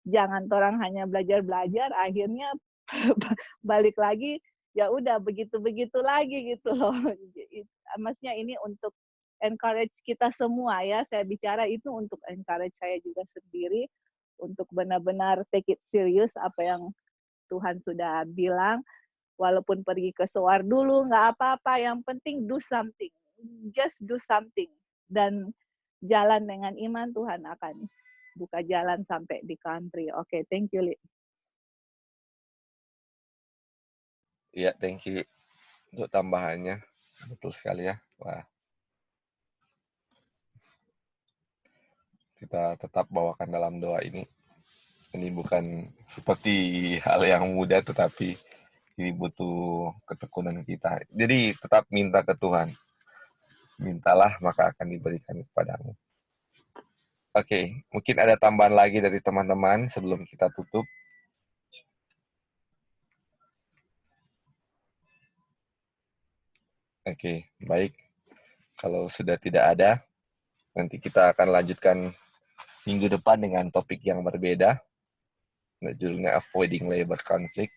jangan orang hanya belajar, akhirnya balik lagi, ya udah begitu-begitu lagi gitu loh. Maksudnya ini untuk encourage kita semua ya, saya bicara itu untuk encourage saya juga sendiri, untuk benar-benar take it serious apa yang Tuhan sudah bilang, walaupun pergi ke soar dulu, nggak apa-apa, yang penting do something, just do something, dan jalan dengan iman, Tuhan akan buka jalan sampai di country. Oke, thank you, Li.
Iya, thank you untuk tambahannya. Betul sekali ya. Wah. Kita tetap bawakan dalam doa ini. Ini bukan seperti hal yang mudah, tetapi ini butuh ketekunan kita. Jadi tetap minta ke Tuhan. Mintalah, maka akan diberikan kepadamu. Oke, mungkin ada tambahan lagi dari teman-teman sebelum kita tutup. Oke, baik. Kalau sudah tidak ada, nanti kita akan lanjutkan minggu depan dengan topik yang berbeda. Judulnya Avoiding Labor Conflict.